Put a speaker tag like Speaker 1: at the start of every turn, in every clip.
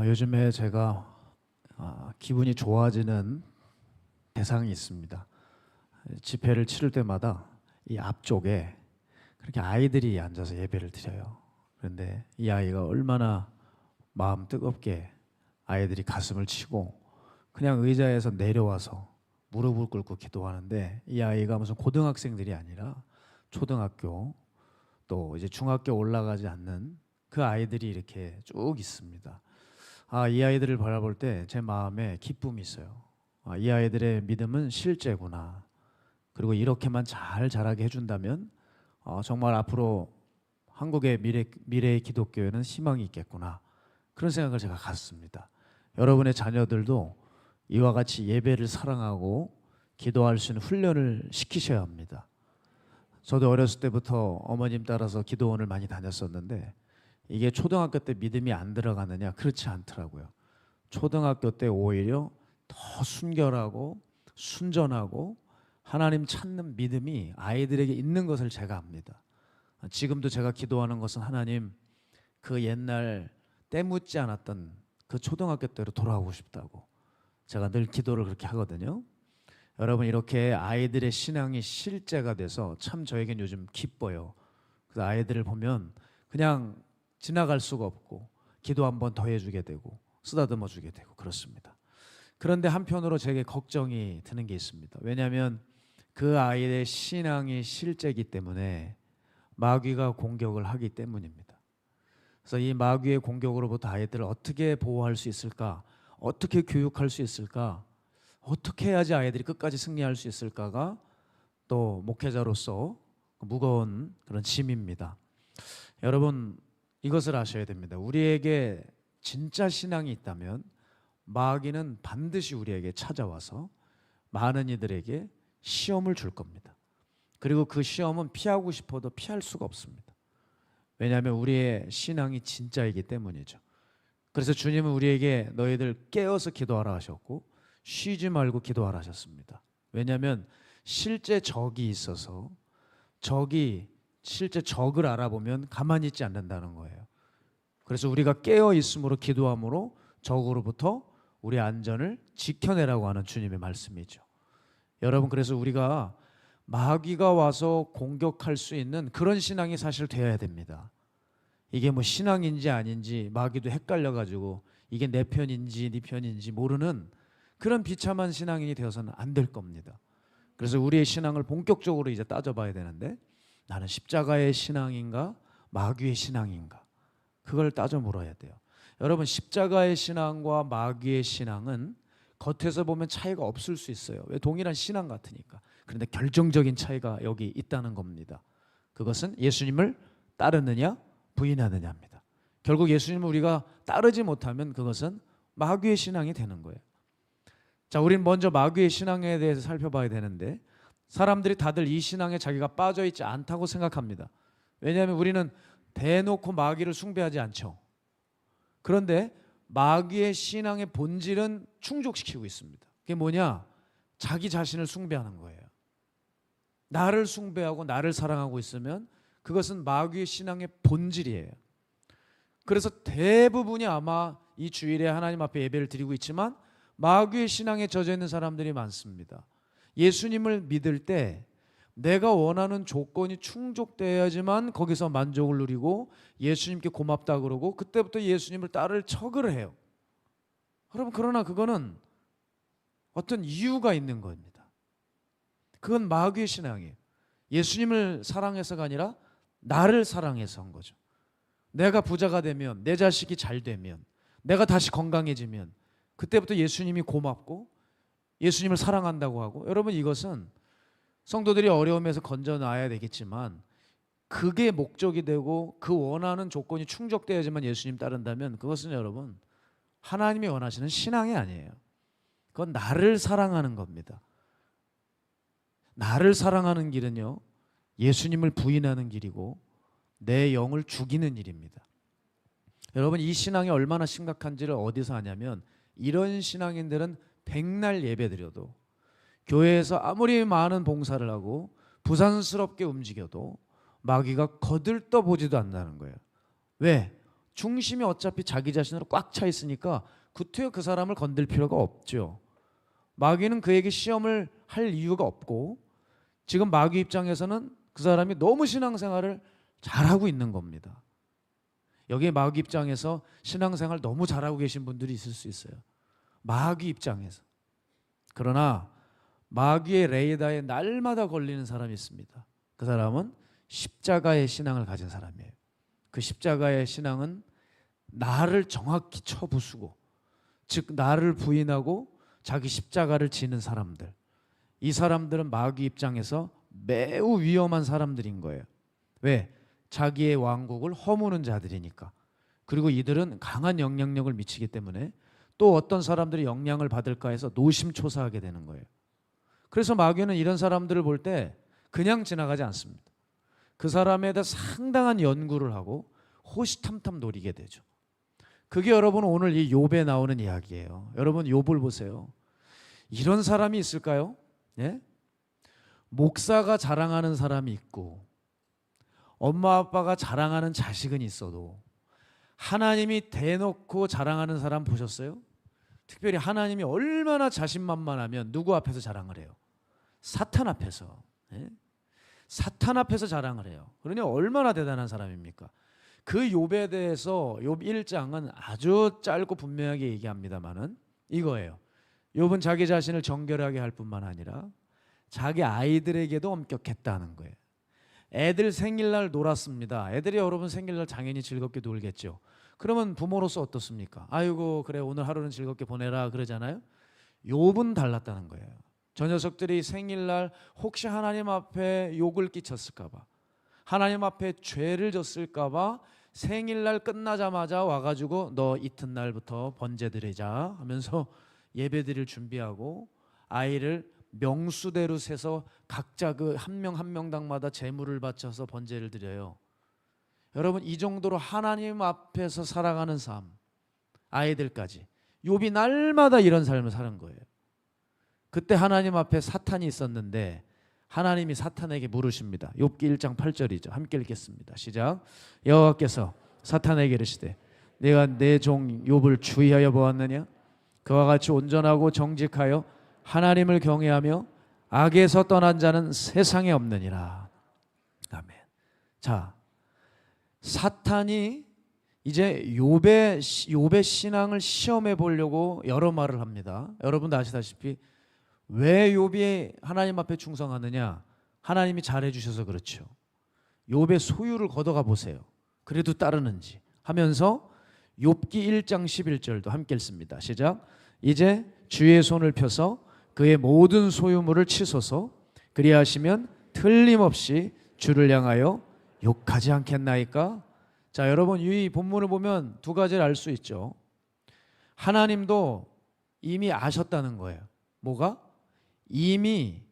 Speaker 1: 요즘에 제가 기분이 좋아지는 대상이 있습니다. 집회를 치를 때마다 이 앞쪽에 그렇게 아이들이 앉아서 예배를 드려요. 그런데 이 아이가 얼마나 마음 뜨겁게 아이들이 가슴을 치고 그냥 의자에서 내려와서 무릎을 꿇고 기도하는데, 이 아이가 무슨 고등학생들이 아니라 초등학교, 또 이제 중학교 올라가지 않는 그 아이들이 이렇게 쭉 있습니다. 이 아이들을 바라볼 때 제 마음에 기쁨이 있어요. 이 아이들의 믿음은 실제구나. 그리고 이렇게만 잘 자라게 해준다면 정말 앞으로 한국의 미래의 기독교에는 희망이 있겠구나. 그런 생각을 제가 갖습니다. 여러분의 자녀들도 이와 같이 예배를 사랑하고 기도할 수 있는 훈련을 시키셔야 합니다. 저도 어렸을 때부터 어머님 따라서 기도원을 많이 다녔었는데, 이게 초등학교 때 믿음이 안 들어가느냐? 그렇지 않더라고요. 초등학교 때 오히려 더 순결하고 순전하고 하나님 찾는 믿음이 아이들에게 있는 것을 제가 압니다. 지금도 제가 기도하는 것은 하나님, 그 옛날 때묻지 않았던 그 초등학교 때로 돌아오고 싶다고 제가 늘 기도를 그렇게 하거든요. 여러분, 이렇게 아이들의 신앙이 실제가 돼서 참 저에겐 요즘 기뻐요. 그래서 아이들을 보면 그냥 지나갈 수가 없고 기도 한번 더 해주게 되고 쓰다듬어 주게 되고 그렇습니다. 그런데 한편으로 제게 걱정이 드는 게 있습니다. 왜냐하면 그 아이의 신앙이 실제이기 때문에 마귀가 공격을 하기 때문입니다. 그래서 이 마귀의 공격으로부터 아이들을 어떻게 보호할 수 있을까? 어떻게 교육할 수 있을까? 어떻게 해야지 아이들이 끝까지 승리할 수 있을까가 또 목회자로서 무거운 그런 짐입니다. 여러분, 이것을 아셔야 됩니다. 우리에게 진짜 신앙이 있다면 마귀는 반드시 우리에게 찾아와서 많은 이들에게 시험을 줄 겁니다. 그리고 그 시험은 피하고 싶어도 피할 수가 없습니다. 왜냐하면 우리의 신앙이 진짜이기 때문이죠. 그래서 주님은 우리에게 너희들 깨어서 기도하라 하셨고 쉬지 말고 기도하라 하셨습니다. 왜냐하면 실제 적이 있어서 실제 적을 알아보면 가만히 있지 않는다는 거예요. 그래서 우리가 깨어 있음으로 기도함으로 적으로부터 우리 안전을 지켜내라고 하는 주님의 말씀이죠. 여러분, 그래서 우리가 마귀가 와서 공격할 수 있는 그런 신앙이 사실 되어야 됩니다. 이게 뭐 신앙인지 아닌지 마귀도 헷갈려가지고 이게 내 편인지 네 편인지 모르는 그런 비참한 신앙인이 되어서는 안 될 겁니다. 그래서 우리의 신앙을 본격적으로 이제 따져봐야 되는데, 나는 십자가의 신앙인가 마귀의 신앙인가, 그걸 따져 물어야 돼요. 여러분, 십자가의 신앙과 마귀의 신앙은 겉에서 보면 차이가 없을 수 있어요. 왜? 동일한 신앙 같으니까. 그런데 결정적인 차이가 여기 있다는 겁니다. 그것은 예수님을 따르느냐 부인하느냐입니다. 결국 예수님을 우리가 따르지 못하면 그것은 마귀의 신앙이 되는 거예요. 자, 우린 먼저 마귀의 신앙에 대해서 살펴봐야 되는데, 사람들이 다들 이 신앙에 자기가 빠져 있지 않다고 생각합니다. 왜냐하면 우리는 대놓고 마귀를 숭배하지 않죠. 그런데 마귀의 신앙의 본질은 충족시키고 있습니다. 그게 뭐냐? 자기 자신을 숭배하는 거예요. 나를 숭배하고 나를 사랑하고 있으면 그것은 마귀의 신앙의 본질이에요. 그래서 대부분이 아마 이 주일에 하나님 앞에 예배를 드리고 있지만 마귀의 신앙에 젖어 있는 사람들이 많습니다. 예수님을 믿을 때 내가 원하는 조건이 충족돼야지만 거기서 만족을 누리고 예수님께 고맙다 그러고 그때부터 예수님을 따를 척을 해요. 여러분, 그러나 그거는 어떤 이유가 있는 겁니다. 그건 마귀의 신앙이에요. 예수님을 사랑해서가 아니라 나를 사랑해서 한 거죠. 내가 부자가 되면, 내 자식이 잘 되면, 내가 다시 건강해지면 그때부터 예수님이 고맙고 예수님을 사랑한다고 하고, 여러분, 이것은 성도들이 어려움에서 건져놔야 되겠지만 그게 목적이 되고 그 원하는 조건이 충족되어야지만 예수님 따른다면 그것은 여러분 하나님이 원하시는 신앙이 아니에요. 그건 나를 사랑하는 겁니다. 나를 사랑하는 길은요, 예수님을 부인하는 길이고 내 영을 죽이는 일입니다. 여러분, 이 신앙이 얼마나 심각한지를 어디서 아냐면, 이런 신앙인들은 백날 예배드려도, 교회에서 아무리 많은 봉사를 하고 부산스럽게 움직여도 마귀가 거들떠보지도 않는다는 거예요. 왜? 중심이 어차피 자기 자신으로 꽉 차 있으니까 구태여 그 사람을 건들 필요가 없죠. 마귀는 그에게 시험을 할 이유가 없고 지금 마귀 입장에서는 그 사람이 너무 신앙생활을 잘하고 있는 겁니다. 여기에 마귀 입장에서 신앙생활 너무 잘하고 계신 분들이 있을 수 있어요. 마귀 입장에서. 그러나 마귀의 레이더에 날마다 걸리는 사람이 있습니다. 그 사람은 십자가의 신앙을 가진 사람이에요. 그 십자가의 신앙은 나를 정확히 쳐부수고, 즉 나를 부인하고 자기 십자가를 지는 사람들. 이 사람들은 마귀 입장에서 매우 위험한 사람들인 거예요. 왜? 자기의 왕국을 허무는 자들이니까. 그리고 이들은 강한 영향력을 미치기 때문에 또 어떤 사람들이 영향을 받을까 해서 노심초사하게 되는 거예요. 그래서 마귀는 이런 사람들을 볼 때 그냥 지나가지 않습니다. 그 사람에 대해 상당한 연구를 하고 호시탐탐 노리게 되죠. 그게 여러분 오늘 이 욥에 나오는 이야기예요. 여러분 욥을 보세요. 이런 사람이 있을까요? 예? 목사가 자랑하는 사람이 있고 엄마 아빠가 자랑하는 자식은 있어도 하나님이 대놓고 자랑하는 사람 보셨어요? 특별히 하나님이 얼마나 자신만만하면 누구 앞에서 자랑을 해요? 사탄 앞에서. 예? 사탄 앞에서 자랑을 해요. 그러니 얼마나 대단한 사람입니까? 그 욥에 대해서 욥 1장은 아주 짧고 분명하게 얘기합니다만은 이거예요. 욥은 자기 자신을 정결하게 할 뿐만 아니라 자기 아이들에게도 엄격했다는 거예요. 애들 생일날 놀았습니다. 애들이 여러분 생일날 당연히 즐겁게 놀겠죠. 그러면 부모로서 어떻습니까? 아이고 그래 오늘 하루는 즐겁게 보내라 그러잖아요. 욥은 달랐다는 거예요. 저 녀석들이 생일날 혹시 하나님 앞에 욕을 끼쳤을까 봐, 하나님 앞에 죄를 졌을까 봐 생일날 끝나자마자 와가지고 너 이튿날부터 번제 드리자 하면서 예배 드릴 준비하고 아이를 명수대로 세서 각자 그 한 명 한 명당마다 제물을 바쳐서 번제를 드려요. 여러분 이 정도로 하나님 앞에서 살아가는 삶, 아이들까지 욥이 날마다 이런 삶을 사는 거예요. 그때 하나님 앞에 사탄이 있었는데 하나님이 사탄에게 물으십니다. 욥기 1장 8절이죠. 함께 읽겠습니다. 시작. 여호와께서 사탄에게 이르시되 내가 내 종 욥을 주의하여 보았느냐? 그와 같이 온전하고 정직하여 하나님을 경외하며 악에서 떠난 자는 세상에 없느니라. 아멘. 자, 사탄이 이제 욥의 신앙을 시험해 보려고 여러 말을 합니다. 여러분도 아시다시피 왜 욥이 하나님 앞에 충성하느냐? 하나님이 잘해 주셔서 그렇죠. 욥의 소유를 걷어가 보세요. 그래도 따르는지 하면서 욥기 1장 11절도 함께 읽습니다. 시작. 이제 주의 손을 펴서 그의 모든 소유물을 치소서. 그리하시면 틀림없이 주를 향하여 욕하지 않겠나이까? 자, 여러분 이 본문을 보면 두 가지를 알 수 있죠. 하나님도 이미 아셨다는 거예요. 뭐가? 이미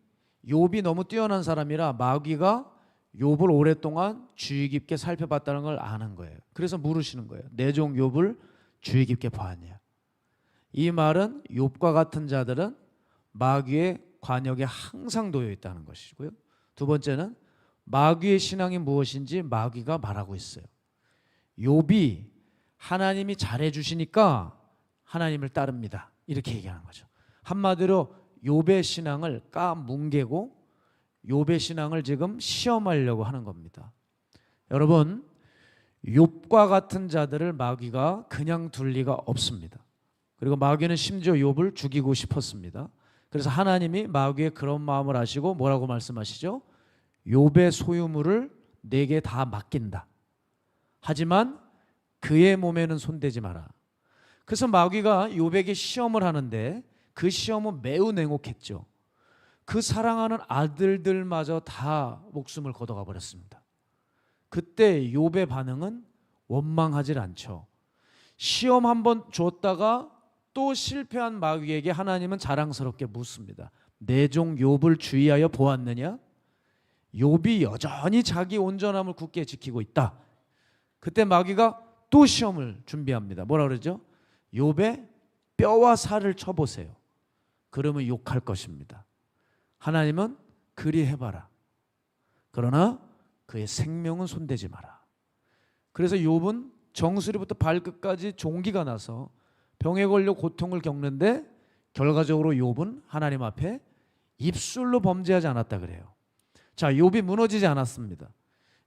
Speaker 1: 욥이 너무 뛰어난 사람이라 마귀가 욥을 오랫동안 주의 깊게 살펴봤다는 걸 아는 거예요. 그래서 물으시는 거예요. 내 종 욥을 주의 깊게 보았냐? 이 말은 욥과 같은 자들은 마귀의 관역에 항상 놓여 있다는 것이고요. 두 번째는 마귀의 신앙이 무엇인지 마귀가 말하고 있어요. 욥이 하나님이 잘해 주시니까 하나님을 따릅니다. 이렇게 얘기하는 거죠. 한마디로 욥의 신앙을 까뭉개고 욥의 신앙을 지금 시험하려고 하는 겁니다. 여러분, 욥과 같은 자들을 마귀가 그냥 둘 리가 없습니다. 그리고 마귀는 심지어 욥을 죽이고 싶었습니다. 그래서 하나님이 마귀의 그런 마음을 아시고 뭐라고 말씀하시죠? 욥의 소유물을 내게 다 맡긴다. 하지만 그의 몸에는 손대지 마라. 그래서 마귀가 욥에게 시험을 하는데 그 시험은 매우 냉혹했죠. 그 사랑하는 아들들마저 다 목숨을 걷어가 버렸습니다. 그때 욥의 반응은 원망하지 않죠. 시험 한번 줬다가 또 실패한 마귀에게 하나님은 자랑스럽게 묻습니다. 내 종 욥을 주의하여 보았느냐? 욥이 여전히 자기 온전함을 굳게 지키고 있다. 그때 마귀가 또 시험을 준비합니다. 뭐라 그러죠? 욥의 뼈와 살을 쳐보세요. 그러면 욕할 것입니다. 하나님은 그리 해봐라. 그러나 그의 생명은 손대지 마라. 그래서 욥은 정수리부터 발끝까지 종기가 나서 병에 걸려 고통을 겪는데 결과적으로 욥은 하나님 앞에 입술로 범죄하지 않았다 그래요. 자, 욥이 무너지지 않았습니다.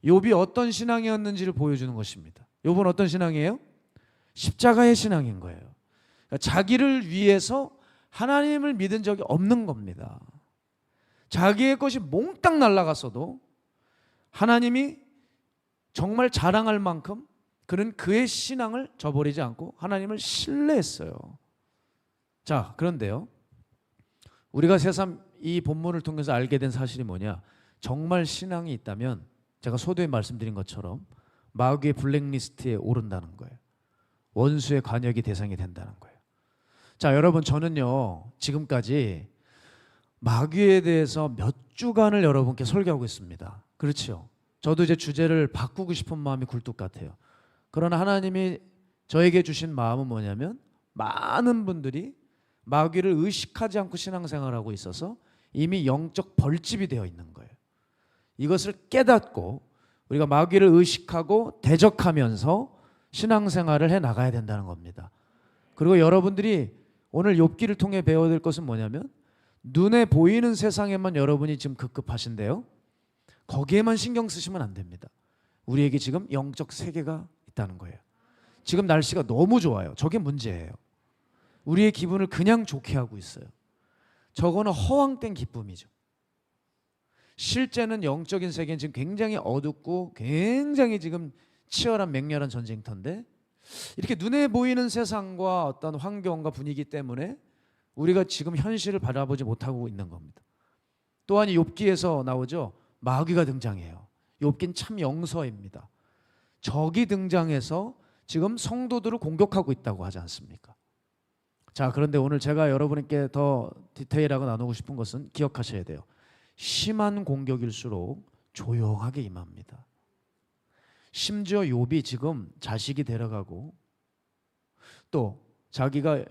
Speaker 1: 욥이 어떤 신앙이었는지를 보여주는 것입니다. 욥은 어떤 신앙이에요? 십자가의 신앙인 거예요. 그러니까 자기를 위해서 하나님을 믿은 적이 없는 겁니다. 자기의 것이 몽땅 날아갔어도 하나님이 정말 자랑할 만큼 그는 그의 신앙을 저버리지 않고 하나님을 신뢰했어요. 자, 그런데요, 우리가 새삼 이 본문을 통해서 알게 된 사실이 뭐냐? 정말 신앙이 있다면 제가 소도에 말씀드린 것처럼 마귀의 블랙리스트에 오른다는 거예요. 원수의 관역이 대상이 된다는 거예요. 자, 여러분, 저는요 지금까지 마귀에 대해서 몇 주간을 여러분께 설교하고 있습니다. 그렇죠? 저도 이제 주제를 바꾸고 싶은 마음이 굴뚝 같아요. 그러나 하나님이 저에게 주신 마음은 뭐냐면 많은 분들이 마귀를 의식하지 않고 신앙생활하고 있어서 이미 영적 벌집이 되어 있는 거예요. 이것을 깨닫고 우리가 마귀를 의식하고 대적하면서 신앙생활을 해 나가야 된다는 겁니다. 그리고 여러분들이 오늘 욥기를 통해 배워야 될 것은 뭐냐면 눈에 보이는 세상에만 여러분이 지금 급급하신데요, 거기에만 신경 쓰시면 안 됩니다. 우리에게 지금 영적 세계가 있다는 거예요. 지금 날씨가 너무 좋아요. 저게 문제예요. 우리의 기분을 그냥 좋게 하고 있어요. 저거는 허황된 기쁨이죠. 실제는 영적인 세계는 지금 굉장히 어둡고 굉장히 지금 치열한 맹렬한 전쟁터인데 이렇게 눈에 보이는 세상과 어떤 환경과 분위기 때문에 우리가 지금 현실을 바라보지 못하고 있는 겁니다. 또한 욥기에서 나오죠. 마귀가 등장해요. 욥기는 참 영서입니다. 적이 등장해서 지금 성도들을 공격하고 있다고 하지 않습니까? 자, 그런데 오늘 제가 여러분께 더 디테일하게 나누고 싶은 것은 기억하셔야 돼요. 심한 공격일수록 조용하게 임합니다. 심지어 욥이 지금 자식이 데려가고 또 자기가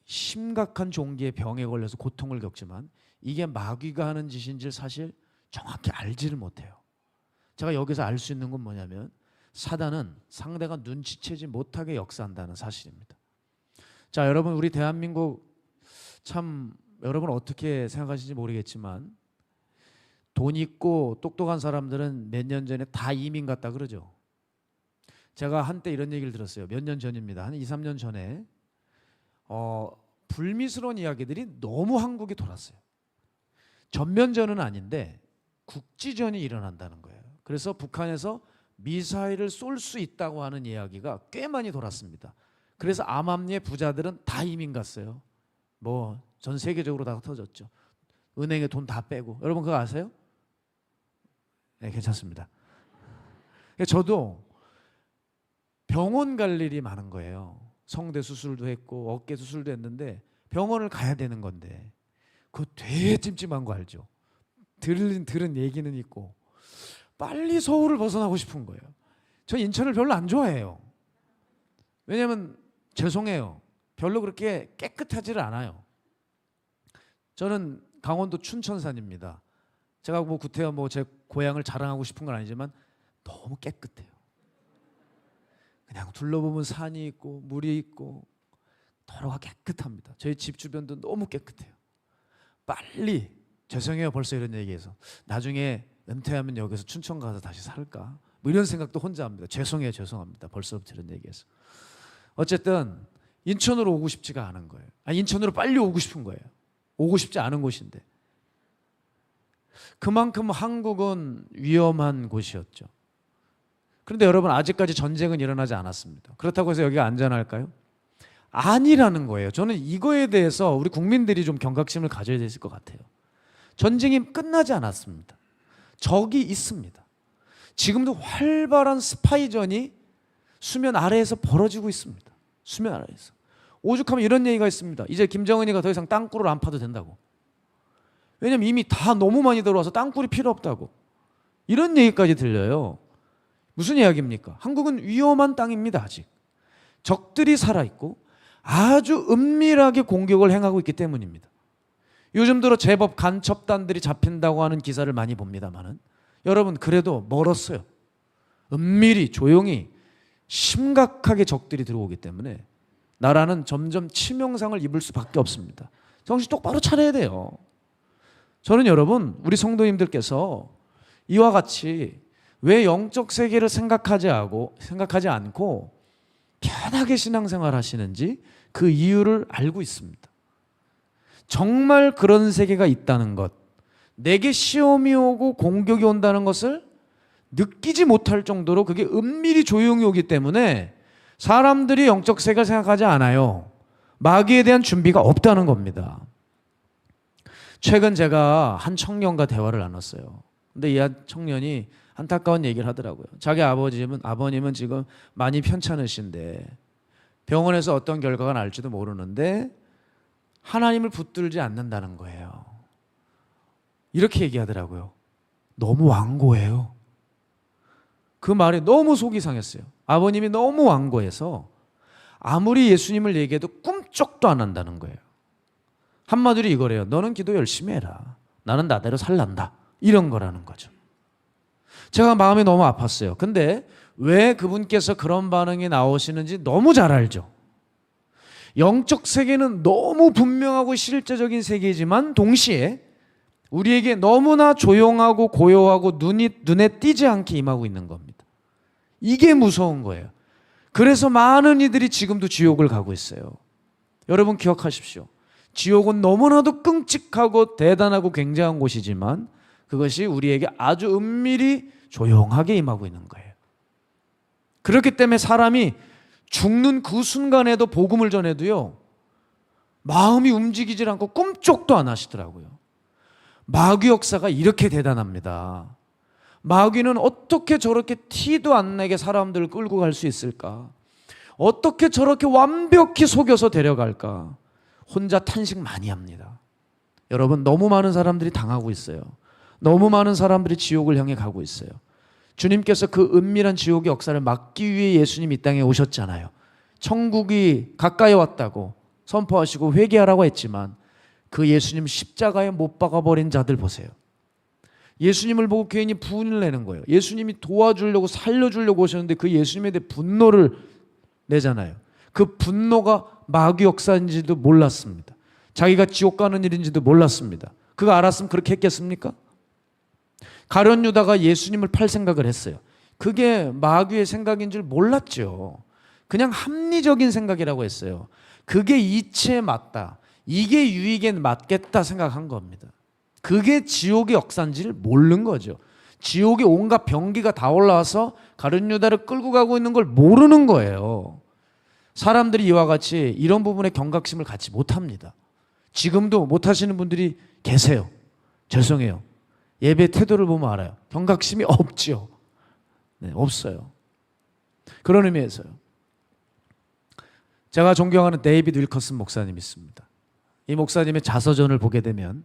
Speaker 1: 심각한 종기의 병에 걸려서 고통을 겪지만 이게 마귀가 하는 짓인지 사실 정확히 알지를 못해요. 제가 여기서 알 수 있는 건 뭐냐면 사단은 상대가 눈치채지 못하게 역사한다는 사실입니다. 자, 여러분, 우리 대한민국 참 여러분 어떻게 생각하시는지 모르겠지만 돈 있고 똑똑한 사람들은 몇 년 전에 다 이민 갔다 그러죠. 제가 한때 이런 얘기를 들었어요. 몇 년 전입니다. 한 2, 3년 전에 불미스러운 이야기들이 너무 한국에 돌았어요. 전면전은 아닌데 국지전이 일어난다는 거예요. 그래서 북한에서 미사일을 쏠 수 있다고 하는 이야기가 꽤 많이 돌았습니다. 그래서 암암리의 부자들은 다 이민 갔어요. 뭐 전 세계적으로 다 터졌죠. 은행에 돈 다 빼고. 여러분 그거 아세요? 네, 괜찮습니다. 저도 병원 갈 일이 많은 거예요. 성대 수술도 했고 어깨 수술도 했는데 병원을 가야 되는 건데 그거 되게 찜찜한 거 알죠? 들은 얘기는 있고 빨리 서울을 벗어나고 싶은 거예요. 저 인천을 별로 안 좋아해요. 왜냐하면 죄송해요. 별로 그렇게 깨끗하지를 않아요. 저는 강원도 춘천산입니다. 제가 뭐 구태여 뭐 제 고향을 자랑하고 싶은 건 아니지만 너무 깨끗해요. 그냥 둘러보면 산이 있고 물이 있고 도로가 깨끗합니다. 저희 집 주변도 너무 깨끗해요. 빨리, 죄송해요 벌써 이런 얘기해서, 나중에 은퇴하면 여기서 춘천 가서 다시 살까 뭐 이런 생각도 혼자 합니다. 죄송해요, 죄송합니다. 벌써부터 이런 얘기해서. 어쨌든 인천으로 오고 싶지가 않은 거예요. 아니, 인천으로 빨리 오고 싶은 거예요. 오고 싶지 않은 곳인데. 그만큼 한국은 위험한 곳이었죠. 그런데 여러분, 아직까지 전쟁은 일어나지 않았습니다. 그렇다고 해서 여기가 안전할까요? 아니라는 거예요. 저는 이거에 대해서 우리 국민들이 좀 경각심을 가져야 될 것 같아요. 전쟁이 끝나지 않았습니다. 적이 있습니다. 지금도 활발한 스파이전이 수면 아래에서 벌어지고 있습니다. 수면 아래에서. 오죽하면 이런 얘기가 있습니다. 이제 김정은이가 더 이상 땅굴을 안 파도 된다고. 왜냐면 이미 다 너무 많이 들어와서 땅굴이 필요 없다고. 이런 얘기까지 들려요. 무슨 이야기입니까? 한국은 위험한 땅입니다. 아직. 적들이 살아있고 아주 은밀하게 공격을 행하고 있기 때문입니다. 요즘 들어 제법 간첩단들이 잡힌다고 하는 기사를 많이 봅니다만은 여러분, 그래도 멀었어요. 은밀히 조용히 심각하게 적들이 들어오기 때문에 나라는 점점 치명상을 입을 수밖에 없습니다. 정신 똑바로 차려야 돼요. 저는 여러분, 우리 성도님들께서 이와 같이 왜 영적 세계를 생각하지 않고 편하게 신앙생활 하시는지 그 이유를 알고 있습니다. 정말 그런 세계가 있다는 것, 내게 시험이 오고 공격이 온다는 것을 느끼지 못할 정도로 그게 은밀히 조용히 오기 때문에 사람들이 영적 세계를 생각하지 않아요. 마귀에 대한 준비가 없다는 겁니다. 최근 제가 한 청년과 대화를 나눴어요. 근데 이 청년이 안타까운 얘기를 하더라고요. 자기 아버님은 지금 많이 편찮으신데 병원에서 어떤 결과가 날지도 모르는데 하나님을 붙들지 않는다는 거예요. 이렇게 얘기하더라고요. 너무 완고해요. 그 말에 너무 속이 상했어요. 아버님이 너무 완고해서 아무리 예수님을 얘기해도 꿈쩍도 안 한다는 거예요. 한마디로 이거래요. 너는 기도 열심히 해라. 나는 나대로 살란다. 이런 거라는 거죠. 제가 마음이 너무 아팠어요. 근데 왜 그분께서 그런 반응이 나오시는지 너무 잘 알죠. 영적 세계는 너무 분명하고 실제적인 세계이지만 동시에 우리에게 너무나 조용하고 고요하고 눈에 띄지 않게 임하고 있는 겁니다. 이게 무서운 거예요. 그래서 많은 이들이 지금도 지옥을 가고 있어요. 여러분 기억하십시오. 지옥은 너무나도 끔찍하고 대단하고 굉장한 곳이지만 그것이 우리에게 아주 은밀히 조용하게 임하고 있는 거예요. 그렇기 때문에 사람이 죽는 그 순간에도 복음을 전해도요, 마음이 움직이질 않고 꿈쩍도 안 하시더라고요. 마귀 역사가 이렇게 대단합니다. 마귀는 어떻게 저렇게 티도 안 내게 사람들을 끌고 갈 수 있을까? 어떻게 저렇게 완벽히 속여서 데려갈까? 혼자 탄식 많이 합니다. 여러분, 너무 많은 사람들이 당하고 있어요. 너무 많은 사람들이 지옥을 향해 가고 있어요. 주님께서 그 은밀한 지옥의 역사를 막기 위해 예수님이 이 땅에 오셨잖아요. 천국이 가까이 왔다고 선포하시고 회개하라고 했지만 그 예수님 십자가에 못 박아버린 자들 보세요. 예수님을 보고 괜히 분을 내는 거예요. 예수님이 도와주려고 살려주려고 오셨는데 그 예수님에 대해 분노를 내잖아요. 그 분노가 마귀 역사인지도 몰랐습니다. 자기가 지옥 가는 일인지도 몰랐습니다. 그거 알았으면 그렇게 했겠습니까? 가룟 유다가 예수님을 팔 생각을 했어요. 그게 마귀의 생각인 줄 몰랐죠. 그냥 합리적인 생각이라고 했어요. 그게 이치에 맞다. 이게 유익에 맞겠다 생각한 겁니다. 그게 지옥의 역사인지를 모르는 거죠. 지옥의 온갖 병기가 다 올라와서 가룟 유다를 끌고 가고 있는 걸 모르는 거예요. 사람들이 이와 같이 이런 부분에 경각심을 갖지 못합니다. 지금도 못하시는 분들이 계세요. 죄송해요. 예배 태도를 보면 알아요. 경각심이 없죠. 네, 없어요. 그런 의미에서요. 제가 존경하는 데이비드 윌커슨 목사님이 있습니다. 이 목사님의 자서전을 보게 되면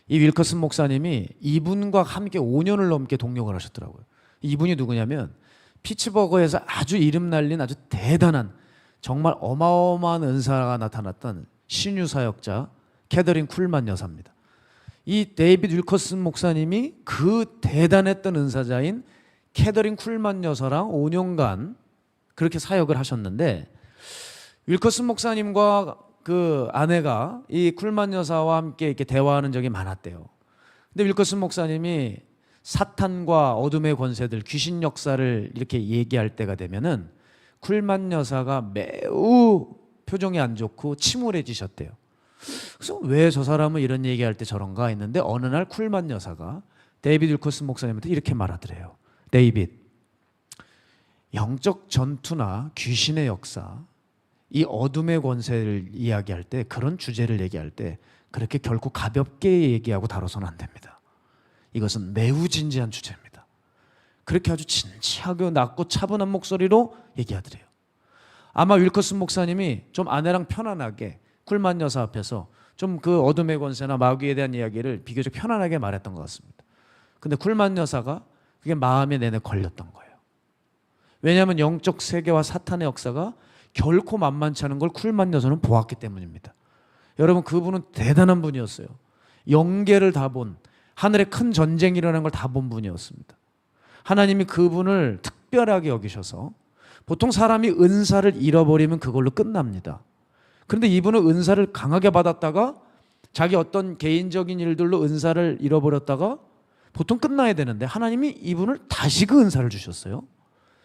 Speaker 1: 이 윌커슨 목사님이 이분과 함께 5년을 넘게 동역을 하셨더라고요. 이분이 누구냐면 피츠버거에서 아주 이름 날린 아주 대단한 정말 어마어마한 은사가 나타났던 신유 사역자 캐더린 쿨만 여사입니다. 이 데이비드 윌커슨 목사님이 그 대단했던 은사자인 캐더린 쿨만 여사랑 5년간 그렇게 사역을 하셨는데 윌커슨 목사님과 그 아내가 이 쿨만 여사와 함께 이렇게 대화하는 적이 많았대요. 근데 윌커슨 목사님이 사탄과 어둠의 권세들, 귀신 역사를 이렇게 얘기할 때가 되면은 쿨만 여사가 매우 표정이 안 좋고 침울해지셨대요. 그래서 왜 저 사람은 이런 얘기할 때 저런가 했는데 어느 날 쿨만 여사가 데이비드 윌커슨 목사님한테 이렇게 말하더래요. 데이비드, 영적 전투나 귀신의 역사, 이 어둠의 권세를 이야기할 때, 그런 주제를 얘기할 때 그렇게 결코 가볍게 얘기하고 다뤄서는 안 됩니다. 이것은 매우 진지한 주제입니다. 그렇게 아주 진지하고 낮고 차분한 목소리로 얘기하더래요. 아마 윌커슨 목사님이 좀 아내랑 편안하게 쿨만 여사 앞에서 좀 그 어둠의 권세나 마귀에 대한 이야기를 비교적 편안하게 말했던 것 같습니다. 근데 쿨만 여사가 그게 마음에 내내 걸렸던 거예요. 왜냐하면 영적 세계와 사탄의 역사가 결코 만만치 않은 걸 쿨만 여사는 보았기 때문입니다. 여러분, 그분은 대단한 분이었어요. 영계를 다 본, 하늘에 큰 전쟁이 일어난 걸 다 본 분이었습니다. 하나님이 그분을 특별하게 여기셔서 보통 사람이 은사를 잃어버리면 그걸로 끝납니다. 그런데 이분은 은사를 강하게 받았다가 자기 어떤 개인적인 일들로 은사를 잃어버렸다가 보통 끝나야 되는데 하나님이 이분을 다시 그 은사를 주셨어요.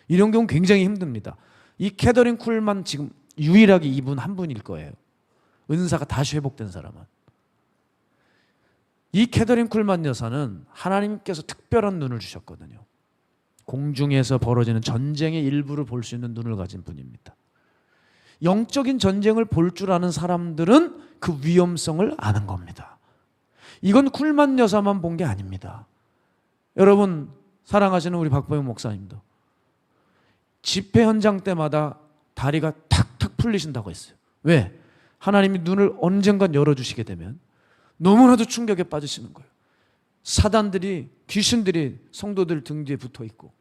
Speaker 1: 이런 경우 굉장히 힘듭니다. 이 캐더린 쿨만 지금 유일하게 이분 한 분일 거예요. 은사가 다시 회복된 사람은. 이 캐더린 쿨만 여사는 하나님께서 특별한 눈을 주셨거든요. 공중에서 벌어지는 전쟁의 일부를 볼 수 있는 눈을 가진 분입니다. 영적인 전쟁을 볼 줄 아는 사람들은 그 위험성을 아는 겁니다. 이건 쿨만 여사만 본 게 아닙니다. 여러분 사랑하시는 우리 박보영 목사님도 집회 현장 때마다 다리가 탁탁 풀리신다고 했어요. 왜? 하나님이 눈을 언젠간 열어주시게 되면 너무나도 충격에 빠지시는 거예요. 사단들이, 귀신들이 성도들 등 뒤에 붙어 있고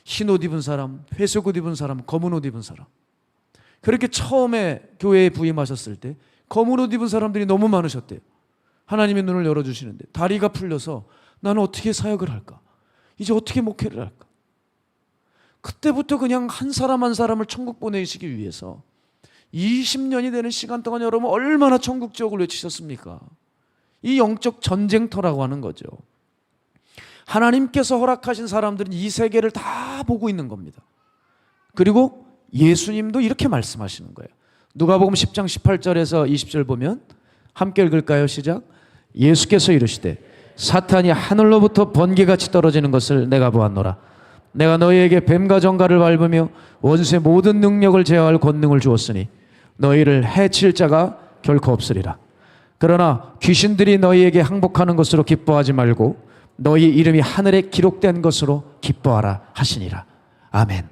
Speaker 1: 흰 옷 입은 사람, 회색 옷 입은 사람, 검은 옷 입은 사람. 그렇게 처음에 교회에 부임하셨을 때 검은 옷 입은 사람들이 너무 많으셨대요. 하나님의 눈을 열어주시는데 다리가 풀려서 나는 어떻게 사역을 할까? 이제 어떻게 목회를 할까? 그때부터 그냥 한 사람 한 사람을 천국 보내시기 위해서 20년이 되는 시간 동안 여러분 얼마나 천국 지옥을 외치셨습니까? 이 영적 전쟁터라고 하는 거죠. 하나님께서 허락하신 사람들은 이 세계를 다 보고 있는 겁니다. 그리고 예수님도 이렇게 말씀하시는 거예요. 누가복음 10장 18절에서 20절 보면 함께 읽을까요? 시작. 예수께서 이르시되 사탄이 하늘로부터 번개같이 떨어지는 것을 내가 보았노라. 내가 너희에게 뱀과 정갈을 밟으며 원수의 모든 능력을 제어할 권능을 주었으니 너희를 해칠 자가 결코 없으리라. 그러나 귀신들이 너희에게 항복하는 것으로 기뻐하지 말고 너희 이름이 하늘에 기록된 것으로 기뻐하라 하시니라. 아멘.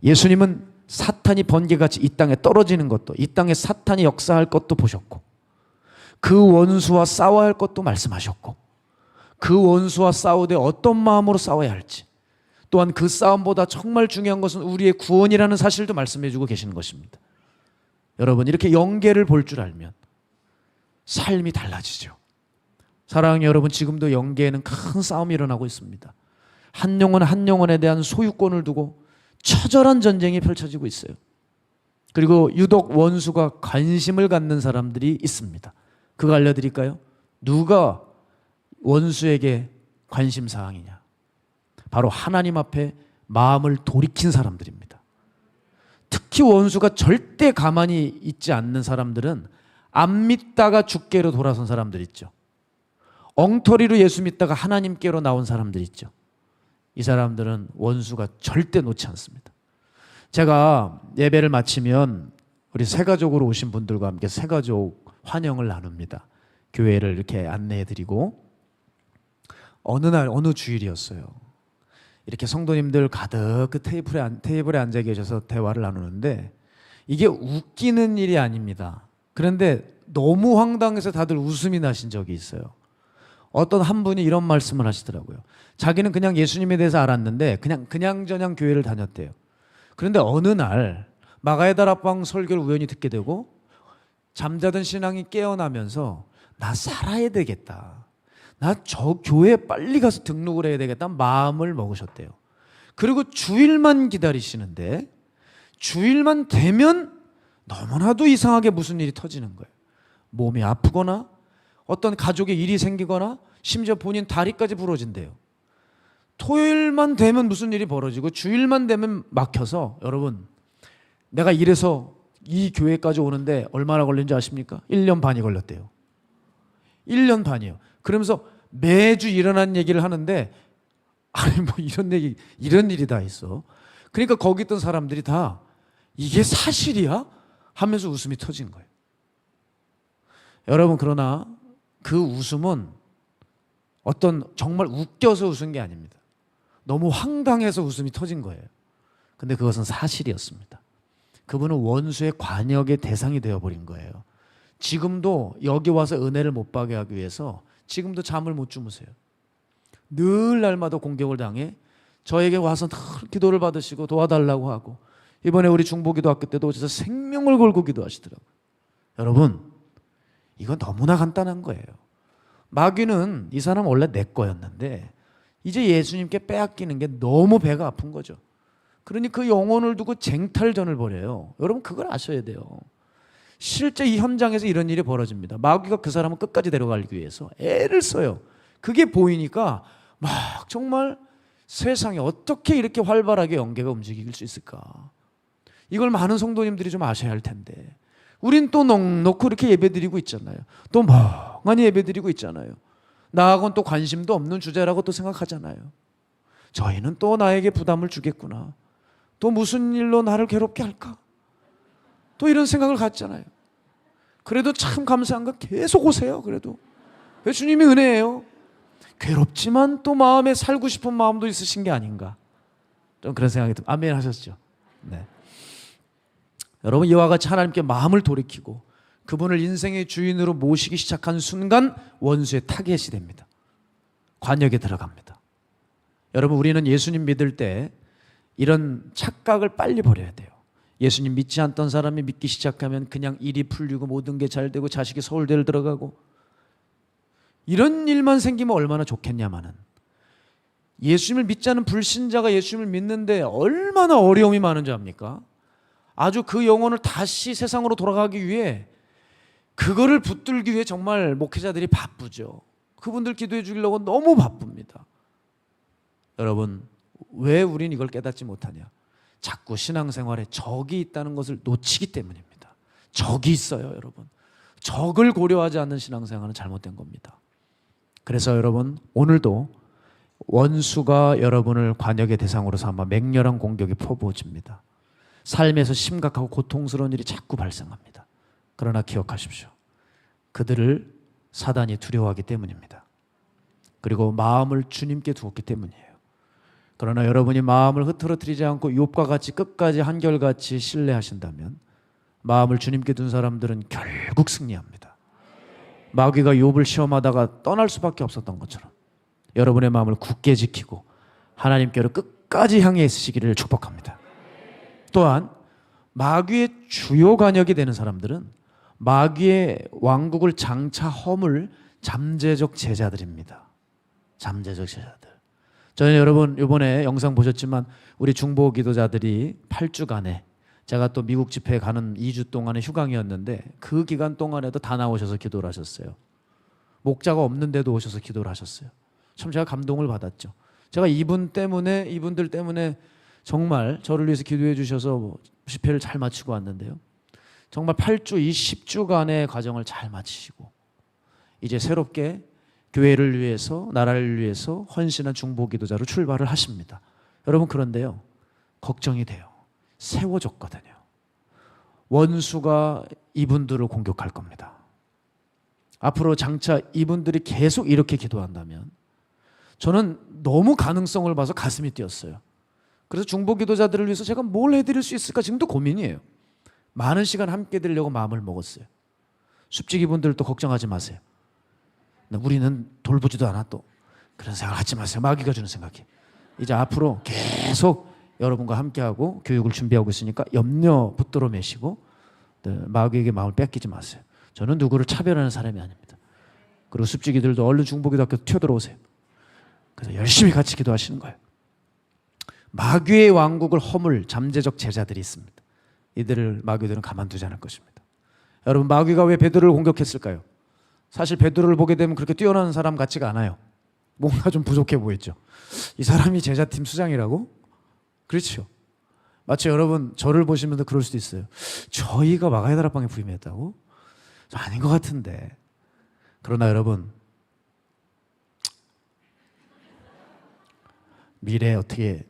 Speaker 1: 예수님은 사탄이 번개같이 이 땅에 떨어지는 것도, 이 땅에 사탄이 역사할 것도 보셨고 그 원수와 싸워야 할 것도 말씀하셨고 그 원수와 싸우되 어떤 마음으로 싸워야 할지, 또한 그 싸움보다 정말 중요한 것은 우리의 구원이라는 사실도 말씀해 주고 계시는 것입니다. 여러분 이렇게 영계를 볼 줄 알면 삶이 달라지죠. 사랑하는 여러분, 지금도 영계에는 큰 싸움이 일어나고 있습니다. 한 영혼 한 영혼에 대한 소유권을 두고 처절한 전쟁이 펼쳐지고 있어요. 그리고 유독 원수가 관심을 갖는 사람들이 있습니다. 그거 알려드릴까요? 누가 원수에게 관심사항이냐? 바로 하나님 앞에 마음을 돌이킨 사람들입니다. 특히 원수가 절대 가만히 있지 않는 사람들은 안 믿다가 주께로 돌아선 사람들 있죠. 엉터리로 예수 믿다가 하나님께로 나온 사람들 있죠. 이 사람들은 원수가 절대 놓지 않습니다. 제가 예배를 마치면 우리 새가족으로 오신 분들과 함께 새가족 환영을 나눕니다. 교회를 이렇게 안내해드리고 어느 날 어느 주일이었어요. 이렇게 성도님들 가득 그 테이블에 앉아 계셔서 대화를 나누는데 이게 웃기는 일이 아닙니다. 그런데 너무 황당해서 다들 웃음이 나신 적이 있어요. 어떤 한 분이 이런 말씀을 하시더라고요. 자기는 그냥 예수님에 대해서 알았는데 그냥저냥 교회를 다녔대요. 그런데 어느 날 마가에다락방 설교를 우연히 듣게 되고 잠자던 신앙이 깨어나면서 나 살아야 되겠다. 나 저 교회에 빨리 가서 등록을 해야 되겠다는 마음을 먹으셨대요. 그리고 주일만 기다리시는데 주일만 되면 너무나도 이상하게 무슨 일이 터지는 거예요. 몸이 아프거나 어떤 가족의 일이 생기거나 심지어 본인 다리까지 부러진대요. 토요일만 되면 무슨 일이 벌어지고 주일만 되면 막혀서 여러분 내가 이래서 이 교회까지 오는데 얼마나 걸린 줄 아십니까? 1년 반이 걸렸대요. 1년 반이요. 그러면서 매주 일어난 얘기를 하는데 아니 뭐 이런 일이 다 있어. 그러니까 거기 있던 사람들이 다 이게 사실이야? 하면서 웃음이 터진 거예요. 여러분 그러나 그 웃음은 어떤 정말 웃겨서 웃은 게 아닙니다. 너무 황당해서 웃음이 터진 거예요. 근데 그것은 사실이었습니다. 그분은 원수의 관역의 대상이 되어버린 거예요. 지금도 여기 와서 은혜를 못 받게 하기 위해서 지금도 잠을 못 주무세요. 늘 날마다 공격을 당해 저에게 와서 늘 기도를 받으시고 도와달라고 하고 이번에 우리 중보기도학교 때도 진짜 생명을 걸고 기도하시더라고요. 여러분 이건 너무나 간단한 거예요. 마귀는 이 사람 원래 내 거였는데 이제 예수님께 빼앗기는 게 너무 배가 아픈 거죠. 그러니 그 영혼을 두고 쟁탈전을 벌여요. 여러분 그걸 아셔야 돼요. 실제 이 현장에서 이런 일이 벌어집니다. 마귀가 그 사람을 끝까지 데려가기 위해서 애를 써요. 그게 보이니까 막 정말 세상에 어떻게 이렇게 활발하게 영계가 움직일 수 있을까? 이걸 많은 성도님들이 좀 아셔야 할 텐데 우린 또 넉넉히 이렇게 예배드리고 있잖아요. 또 멍하니 예배드리고 있잖아요. 나하고는 또 관심도 없는 주제라고 또 생각하잖아요. 저희는 또 나에게 부담을 주겠구나. 또 무슨 일로 나를 괴롭게 할까? 또 이런 생각을 갖잖아요. 그래도 참 감사한 건 계속 오세요. 그래도 왜 주님이 은혜예요. 괴롭지만 또 마음에 살고 싶은 마음도 있으신 게 아닌가, 좀 그런 생각이 듭니다. 아멘 하셨죠? 네. 여러분 이와 같이 하나님께 마음을 돌이키고 그분을 인생의 주인으로 모시기 시작한 순간 원수의 타겟이 됩니다. 관역에 들어갑니다. 여러분 우리는 예수님 믿을 때 이런 착각을 빨리 버려야 돼요. 예수님 믿지 않던 사람이 믿기 시작하면 그냥 일이 풀리고 모든 게 잘 되고 자식이 서울대를 들어가고 이런 일만 생기면 얼마나 좋겠냐마는, 예수님을 믿지 않은 불신자가 예수님을 믿는데 얼마나 어려움이 많은지 압니까? 아주 그 영혼을 다시 세상으로 돌아가기 위해 그거를 붙들기 위해 정말 목회자들이 바쁘죠. 그분들 기도해 주려고 너무 바쁩니다. 여러분 왜 우린 이걸 깨닫지 못하냐? 자꾸 신앙생활에 적이 있다는 것을 놓치기 때문입니다. 적이 있어요. 여러분 적을 고려하지 않는 신앙생활은 잘못된 겁니다. 그래서 여러분 오늘도 원수가 여러분을 관역의 대상으로 삼아 맹렬한 공격이 퍼부어집니다. 삶에서 심각하고 고통스러운 일이 자꾸 발생합니다. 그러나 기억하십시오. 그들을 사단이 두려워하기 때문입니다. 그리고 마음을 주님께 두었기 때문이에요. 그러나 여러분이 마음을 흐트러뜨리지 않고 욥과 같이 끝까지 한결같이 신뢰하신다면 마음을 주님께 둔 사람들은 결국 승리합니다. 마귀가 욥을 시험하다가 떠날 수밖에 없었던 것처럼 여러분의 마음을 굳게 지키고 하나님께로 끝까지 향해 있으시기를 축복합니다. 또한 마귀의 주요 관역이 되는 사람들은 마귀의 왕국을 장차 허물 잠재적 제자들입니다. 잠재적 제자들. 저는 여러분 이번에 영상 보셨지만 우리 중보 기도자들이 8주간에, 제가 또 미국 집회에 가는 2주 동안의 휴강이었는데 그 기간 동안에도 다 나오셔서 기도를 하셨어요. 목자가 없는데도 오셔서 기도를 하셨어요. 참 제가 감동을 받았죠. 제가 이분들 때문에 정말 저를 위해서 기도해 주셔서 집회를 잘 마치고 왔는데요. 정말 8주, 이 10주간의 과정을 잘 마치시고 이제 새롭게 교회를 위해서, 나라를 위해서 헌신한 중보기도자로 출발을 하십니다. 여러분 그런데요, 걱정이 돼요. 세워졌거든요. 원수가 이분들을 공격할 겁니다. 앞으로 장차 이분들이 계속 이렇게 기도한다면 저는 너무 가능성을 봐서 가슴이 뛰었어요. 그래서 중보기도자들을 위해서 제가 뭘 해드릴 수 있을까 지금도 고민이에요. 많은 시간 함께 드리려고 마음을 먹었어요. 숲지기분들도 걱정하지 마세요. 우리는 돌보지도 않아, 또 그런 생각 하지 마세요. 마귀가 주는 생각이. 이제 앞으로 계속 여러분과 함께하고 교육을 준비하고 있으니까 염려 붙들어 매시고 마귀에게 마음을 뺏기지 마세요. 저는 누구를 차별하는 사람이 아닙니다. 그리고 숲지기들도 얼른 중보기도학교 튀어들어오세요. 그래서 열심히 같이 기도하시는 거예요. 마귀의 왕국을 허물 잠재적 제자들이 있습니다. 이들을 마귀들은 가만두지 않을 것입니다. 여러분 마귀가 왜 베드로를 공격했을까요? 사실 베드로를 보게 되면 그렇게 뛰어난 사람 같지가 않아요. 뭔가 좀 부족해 보였죠. 이 사람이 제자팀 수장이라고? 그렇죠. 마치 여러분 저를 보시면서 그럴 수도 있어요. 저희가 마가다락방에 부임했다고? 아닌 것 같은데. 그러나 여러분 미래에 어떻게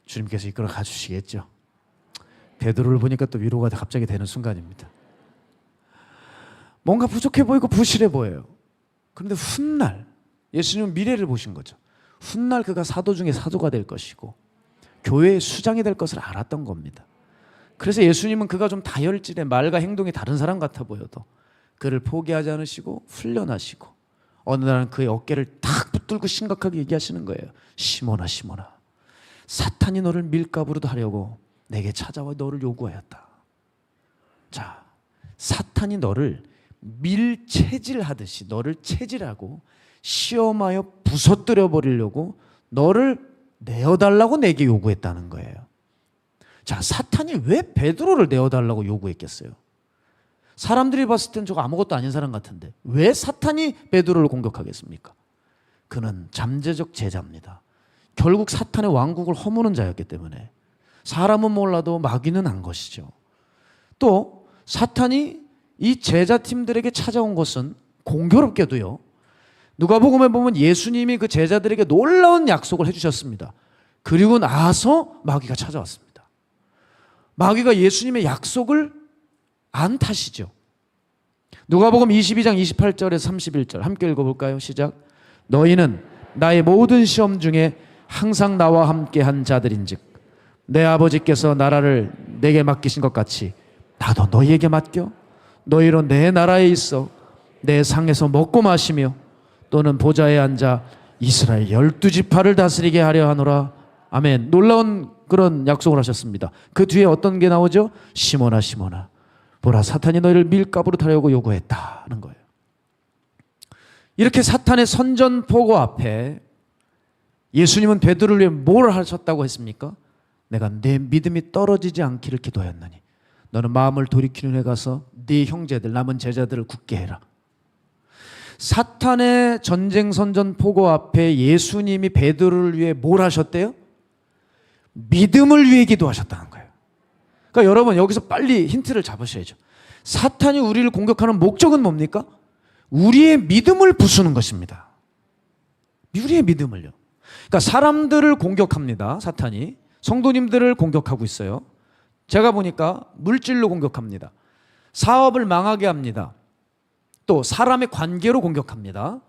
Speaker 1: 주님께서 이끌어 가주시겠죠. 베드로를 보니까 또 위로가 갑자기 되는 순간입니다. 뭔가 부족해 보이고 부실해 보여요. 그런데 훗날 예수님은 미래를 보신 거죠. 훗날 그가 사도 중에 사도가 될 것이고 교회의 수장이 될 것을 알았던 겁니다. 그래서 예수님은 그가 좀 다혈질의 말과 행동이 다른 사람 같아 보여도 그를 포기하지 않으시고 훈련하시고 어느 날은 그의 어깨를 탁 붙들고 심각하게 얘기하시는 거예요. 시몬아 시몬아, 사탄이 너를 밀가부르도 하려고 내게 찾아와 너를 요구하였다. 자, 사탄이 너를 밀체질하듯이 너를 체질하고 시험하여 부서뜨려 버리려고 너를 내어달라고 내게 요구했다는 거예요. 자, 사탄이 왜 베드로를 내어달라고 요구했겠어요? 사람들이 봤을 땐 저거 아무것도 아닌 사람 같은데 왜 사탄이 베드로를 공격하겠습니까? 그는 잠재적 제자입니다. 결국 사탄의 왕국을 허무는 자였기 때문에 사람은 몰라도 마귀는 안 것이죠. 또 사탄이 이 제자팀들에게 찾아온 것은 공교롭게도요, 누가복음에 보면 예수님이 그 제자들에게 놀라운 약속을 해주셨습니다. 그리고 나서 마귀가 찾아왔습니다. 마귀가 예수님의 약속을 안 탓이죠. 누가복음 22장 28절에서 31절 함께 읽어볼까요? 시작. 너희는 나의 모든 시험 중에 항상 나와 함께 한 자들인즉 내 아버지께서 나라를 내게 맡기신 것 같이 나도 너희에게 맡겨 너희로 내 나라에 있어 내 상에서 먹고 마시며 또는 보좌에 앉아 이스라엘 12지파를 다스리게 하려 하노라. 아멘. 놀라운 그런 약속을 하셨습니다. 그 뒤에 어떤 게 나오죠? 시몬아 시몬아 보라 사탄이 너희를 밀가부로 타려고 요구했다는 거예요. 이렇게 사탄의 선전포고 앞에 예수님은 베드로를 위해 뭘 하셨다고 했습니까? 내가 내 믿음이 떨어지지 않기를 기도하였느니 너는 마음을 돌이키는 데 가서 네 형제들 남은 제자들을 굳게 해라. 사탄의 전쟁 선전포고 앞에 예수님이 베드로를 위해 뭘 하셨대요? 믿음을 위해 기도하셨다는 거예요. 그러니까 여러분 여기서 빨리 힌트를 잡으셔야죠. 사탄이 우리를 공격하는 목적은 뭡니까? 우리의 믿음을 부수는 것입니다. 우리의 믿음을요. 그러니까 사람들을 공격합니다. 사탄이 성도님들을 공격하고 있어요. 제가 보니까 물질로 공격합니다. 사업을 망하게 합니다. 또 사람의 관계로 공격합니다.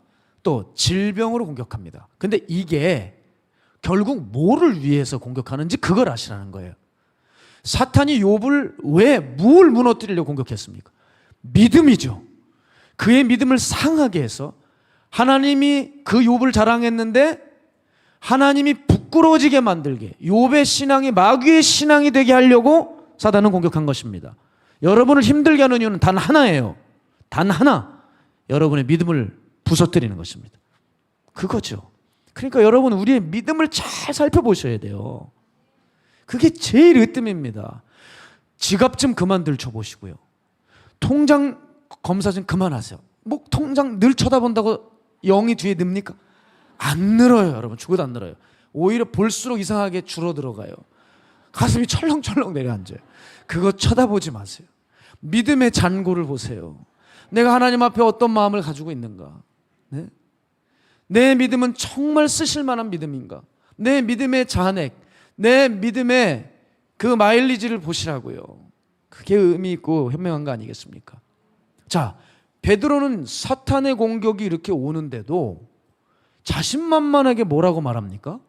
Speaker 1: 또 질병으로 공격합니다. 근데 이게 결국 뭐를 위해서 공격하는지 그걸 아시라는 거예요. 사탄이 욥을 왜 뭘 무너뜨리려고 공격했습니까? 믿음이죠. 그의 믿음을 상하게 해서 하나님이 그 욥을 자랑했는데 하나님이 부끄러워지게 만들게 욥의 신앙이 마귀의 신앙이 되게 하려고 사단은 공격한 것입니다. 여러분을 힘들게 하는 이유는 단 하나예요. 단 하나. 여러분의 믿음을 부서뜨리는 것입니다. 그거죠. 그러니까 여러분 우리의 믿음을 잘 살펴보셔야 돼요. 그게 제일 으뜸입니다. 지갑 좀 그만 들춰보시고요. 통장 검사 좀 그만하세요. 뭐 통장 늘 쳐다본다고 0이 뒤에 늡니까? 안 늘어요. 여러분 죽어도 안 늘어요. 오히려 볼수록 이상하게 줄어들어가요. 가슴이 철렁철렁 내려앉아요. 그거 쳐다보지 마세요. 믿음의 잔고를 보세요. 내가 하나님 앞에 어떤 마음을 가지고 있는가? 네? 내 믿음은 정말 쓰실 만한 믿음인가? 내 믿음의 잔액, 내 믿음의 그 마일리지를 보시라고요. 그게 의미 있고 현명한 거 아니겠습니까? 자, 베드로는 사탄의 공격이 이렇게 오는데도 자신만만하게 뭐라고 말합니까?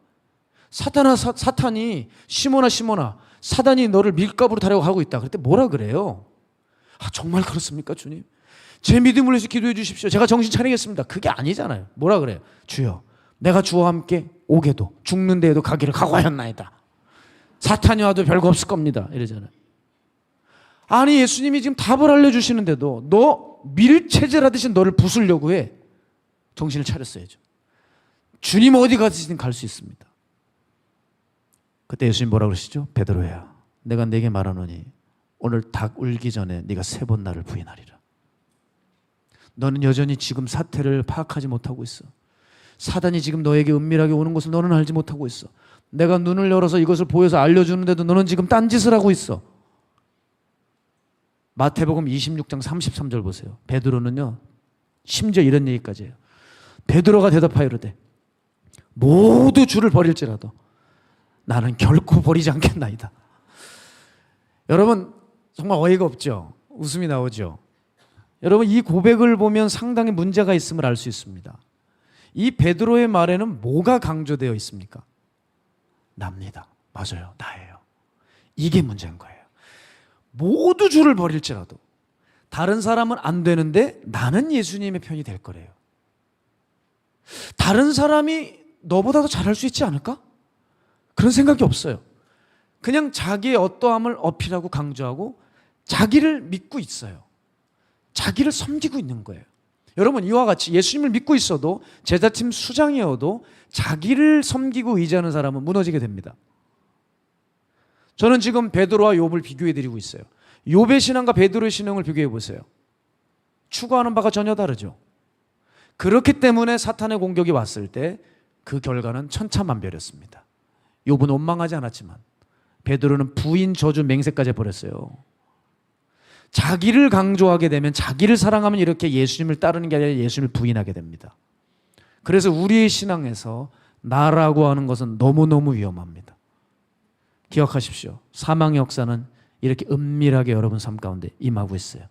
Speaker 1: 사탄이 시몬아 시몬아 사단이 너를 밀가부로 타려고 하고 있다. 그럴 때 뭐라 그래요? 아, 정말 그렇습니까 주님? 제 믿음을 위해서 기도해 주십시오. 제가 정신 차리겠습니다. 그게 아니잖아요. 뭐라 그래요? 주여 내가 주와 함께 오게도 죽는 데에도 가기를 각오하였나이다. 사탄이 와도 별거 없을 겁니다. 이러잖아요. 아니 예수님이 지금 답을 알려주시는데도 너 밀체질하듯이 너를 부수려고 해. 정신을 차렸어야죠. 주님 어디 가시든 갈 수 있습니다. 그때 예수님 뭐라 그러시죠? 베드로야 내가 네게 말하노니 오늘 닭 울기 전에 네가 3번 나를 부인하리라. 너는 여전히 지금 사태를 파악하지 못하고 있어. 사단이 지금 너에게 은밀하게 오는 것을 너는 알지 못하고 있어. 내가 눈을 열어서 이것을 보여서 알려주는데도 너는 지금 딴짓을 하고 있어. 마태복음 26장 33절 보세요. 베드로는요 심지어 이런 얘기까지 해요. 베드로가 대답하여 이르되 모두 주를 버릴지라도 나는 결코 버리지 않겠나이다. 여러분 정말 어이가 없죠? 웃음이 나오죠? 여러분 이 고백을 보면 상당히 문제가 있음을 알 수 있습니다. 이 베드로의 말에는 뭐가 강조되어 있습니까? 납니다. 맞아요. 나예요. 이게 문제인 거예요. 모두 주를 버릴지라도 다른 사람은 안 되는데 나는 예수님의 편이 될 거래요. 다른 사람이 너보다도 잘할 수 있지 않을까? 그런 생각이 없어요. 그냥 자기의 어떠함을 어필하고 강조하고 자기를 믿고 있어요. 자기를 섬기고 있는 거예요. 여러분 이와 같이 예수님을 믿고 있어도 제자팀 수장이어도 자기를 섬기고 의지하는 사람은 무너지게 됩니다. 저는 지금 베드로와 욥을 비교해 드리고 있어요. 욥의 신앙과 베드로의 신앙을 비교해 보세요. 추구하는 바가 전혀 다르죠. 그렇기 때문에 사탄의 공격이 왔을 때 그 결과는 천차만별이었습니다. 욥은 원망하지 않았지만 베드로는 부인 저주 맹세까지 해버렸어요. 자기를 강조하게 되면, 자기를 사랑하면 이렇게 예수님을 따르는 게 아니라 예수님을 부인하게 됩니다. 그래서 우리의 신앙에서 나라고 하는 것은 너무너무 위험합니다. 기억하십시오. 사망의 역사는 이렇게 은밀하게 여러분 삶 가운데 임하고 있어요.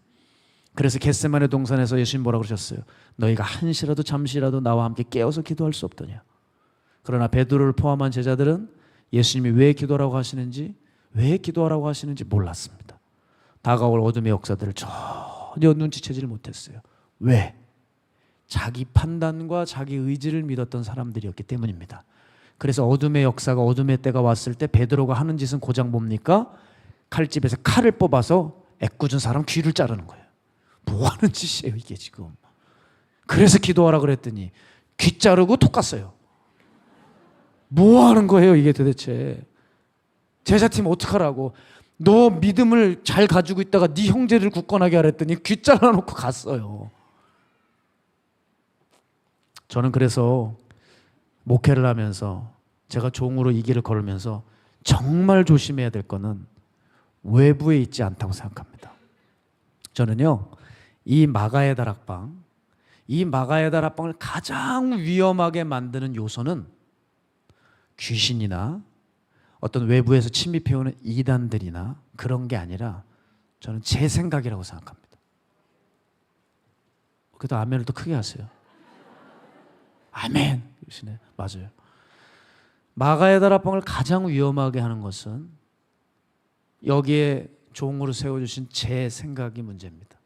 Speaker 1: 그래서 겟세마네 동산에서 예수님 뭐라고 그러셨어요? 너희가 한시라도 잠시라도 나와 함께 깨어서 기도할 수 없더냐. 그러나 베드로를 포함한 제자들은 예수님이 왜 기도하라고 하시는지, 왜 기도하라고 하시는지 몰랐습니다. 다가올 어둠의 역사들을 전혀 눈치채지를 못했어요. 왜? 자기 판단과 자기 의지를 믿었던 사람들이었기 때문입니다. 그래서 어둠의 역사가, 어둠의 때가 왔을 때 베드로가 하는 짓은 고작 뭡니까? 칼집에서 칼을 뽑아서 애꿎은 사람 귀를 자르는 거예요. 뭐 하는 짓이에요 이게 지금. 그래서 기도하라 그랬더니 귀 자르고 톡 갔어요. 뭐 하는 거예요 이게 도대체. 제자팀 어떡하라고. 너 믿음을 잘 가지고 있다가 네 형제를 굳건하게 하랬더니 귀 잘라놓고 갔어요. 저는 그래서 목회를 하면서 제가 종으로 이 길을 걸으면서 정말 조심해야 될 거는 외부에 있지 않다고 생각합니다. 저는요, 이 마가의 다락방, 이 마가의 다락방을 가장 위험하게 만드는 요소는 귀신이나 어떤 외부에서 침입해오는 이단들이나 그런 게 아니라 저는 제 생각이라고 생각합니다. 그래도 아멘을 또 크게 하세요. 아멘. 그러시네. 맞아요. 마가의 다락방을 가장 위험하게 하는 것은 여기에 종으로 세워주신 제 생각이 문제입니다.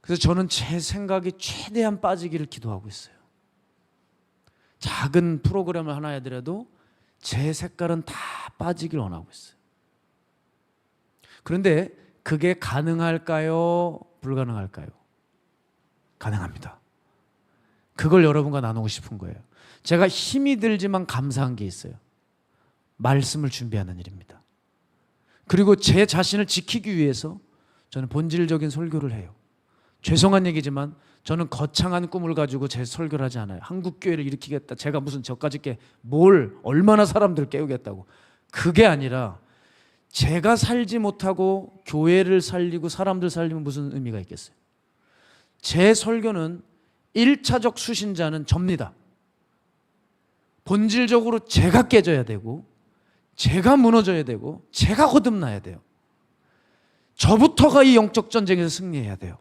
Speaker 1: 그래서 저는 제 생각이 최대한 빠지기를 기도하고 있어요. 작은 프로그램을 하나 해더라도 제 색깔은 다 빠지길 원하고 있어요. 그런데 그게 가능할까요? 불가능할까요? 가능합니다. 그걸 여러분과 나누고 싶은 거예요. 제가 힘이 들지만 감사한 게 있어요. 말씀을 준비하는 일입니다. 그리고 제 자신을 지키기 위해서 저는 본질적인 설교를 해요. 죄송한 얘기지만 저는 거창한 꿈을 가지고 제 설교를 하지 않아요. 한국교회를 일으키겠다. 제가 무슨 저까지 뭘 얼마나 사람들 깨우겠다고. 그게 아니라 제가 살지 못하고 교회를 살리고 사람들 살리면 무슨 의미가 있겠어요. 제 설교는 1차적 수신자는 접니다. 본질적으로 제가 깨져야 되고 제가 무너져야 되고 제가 거듭나야 돼요. 저부터가 이 영적 전쟁에서 승리해야 돼요.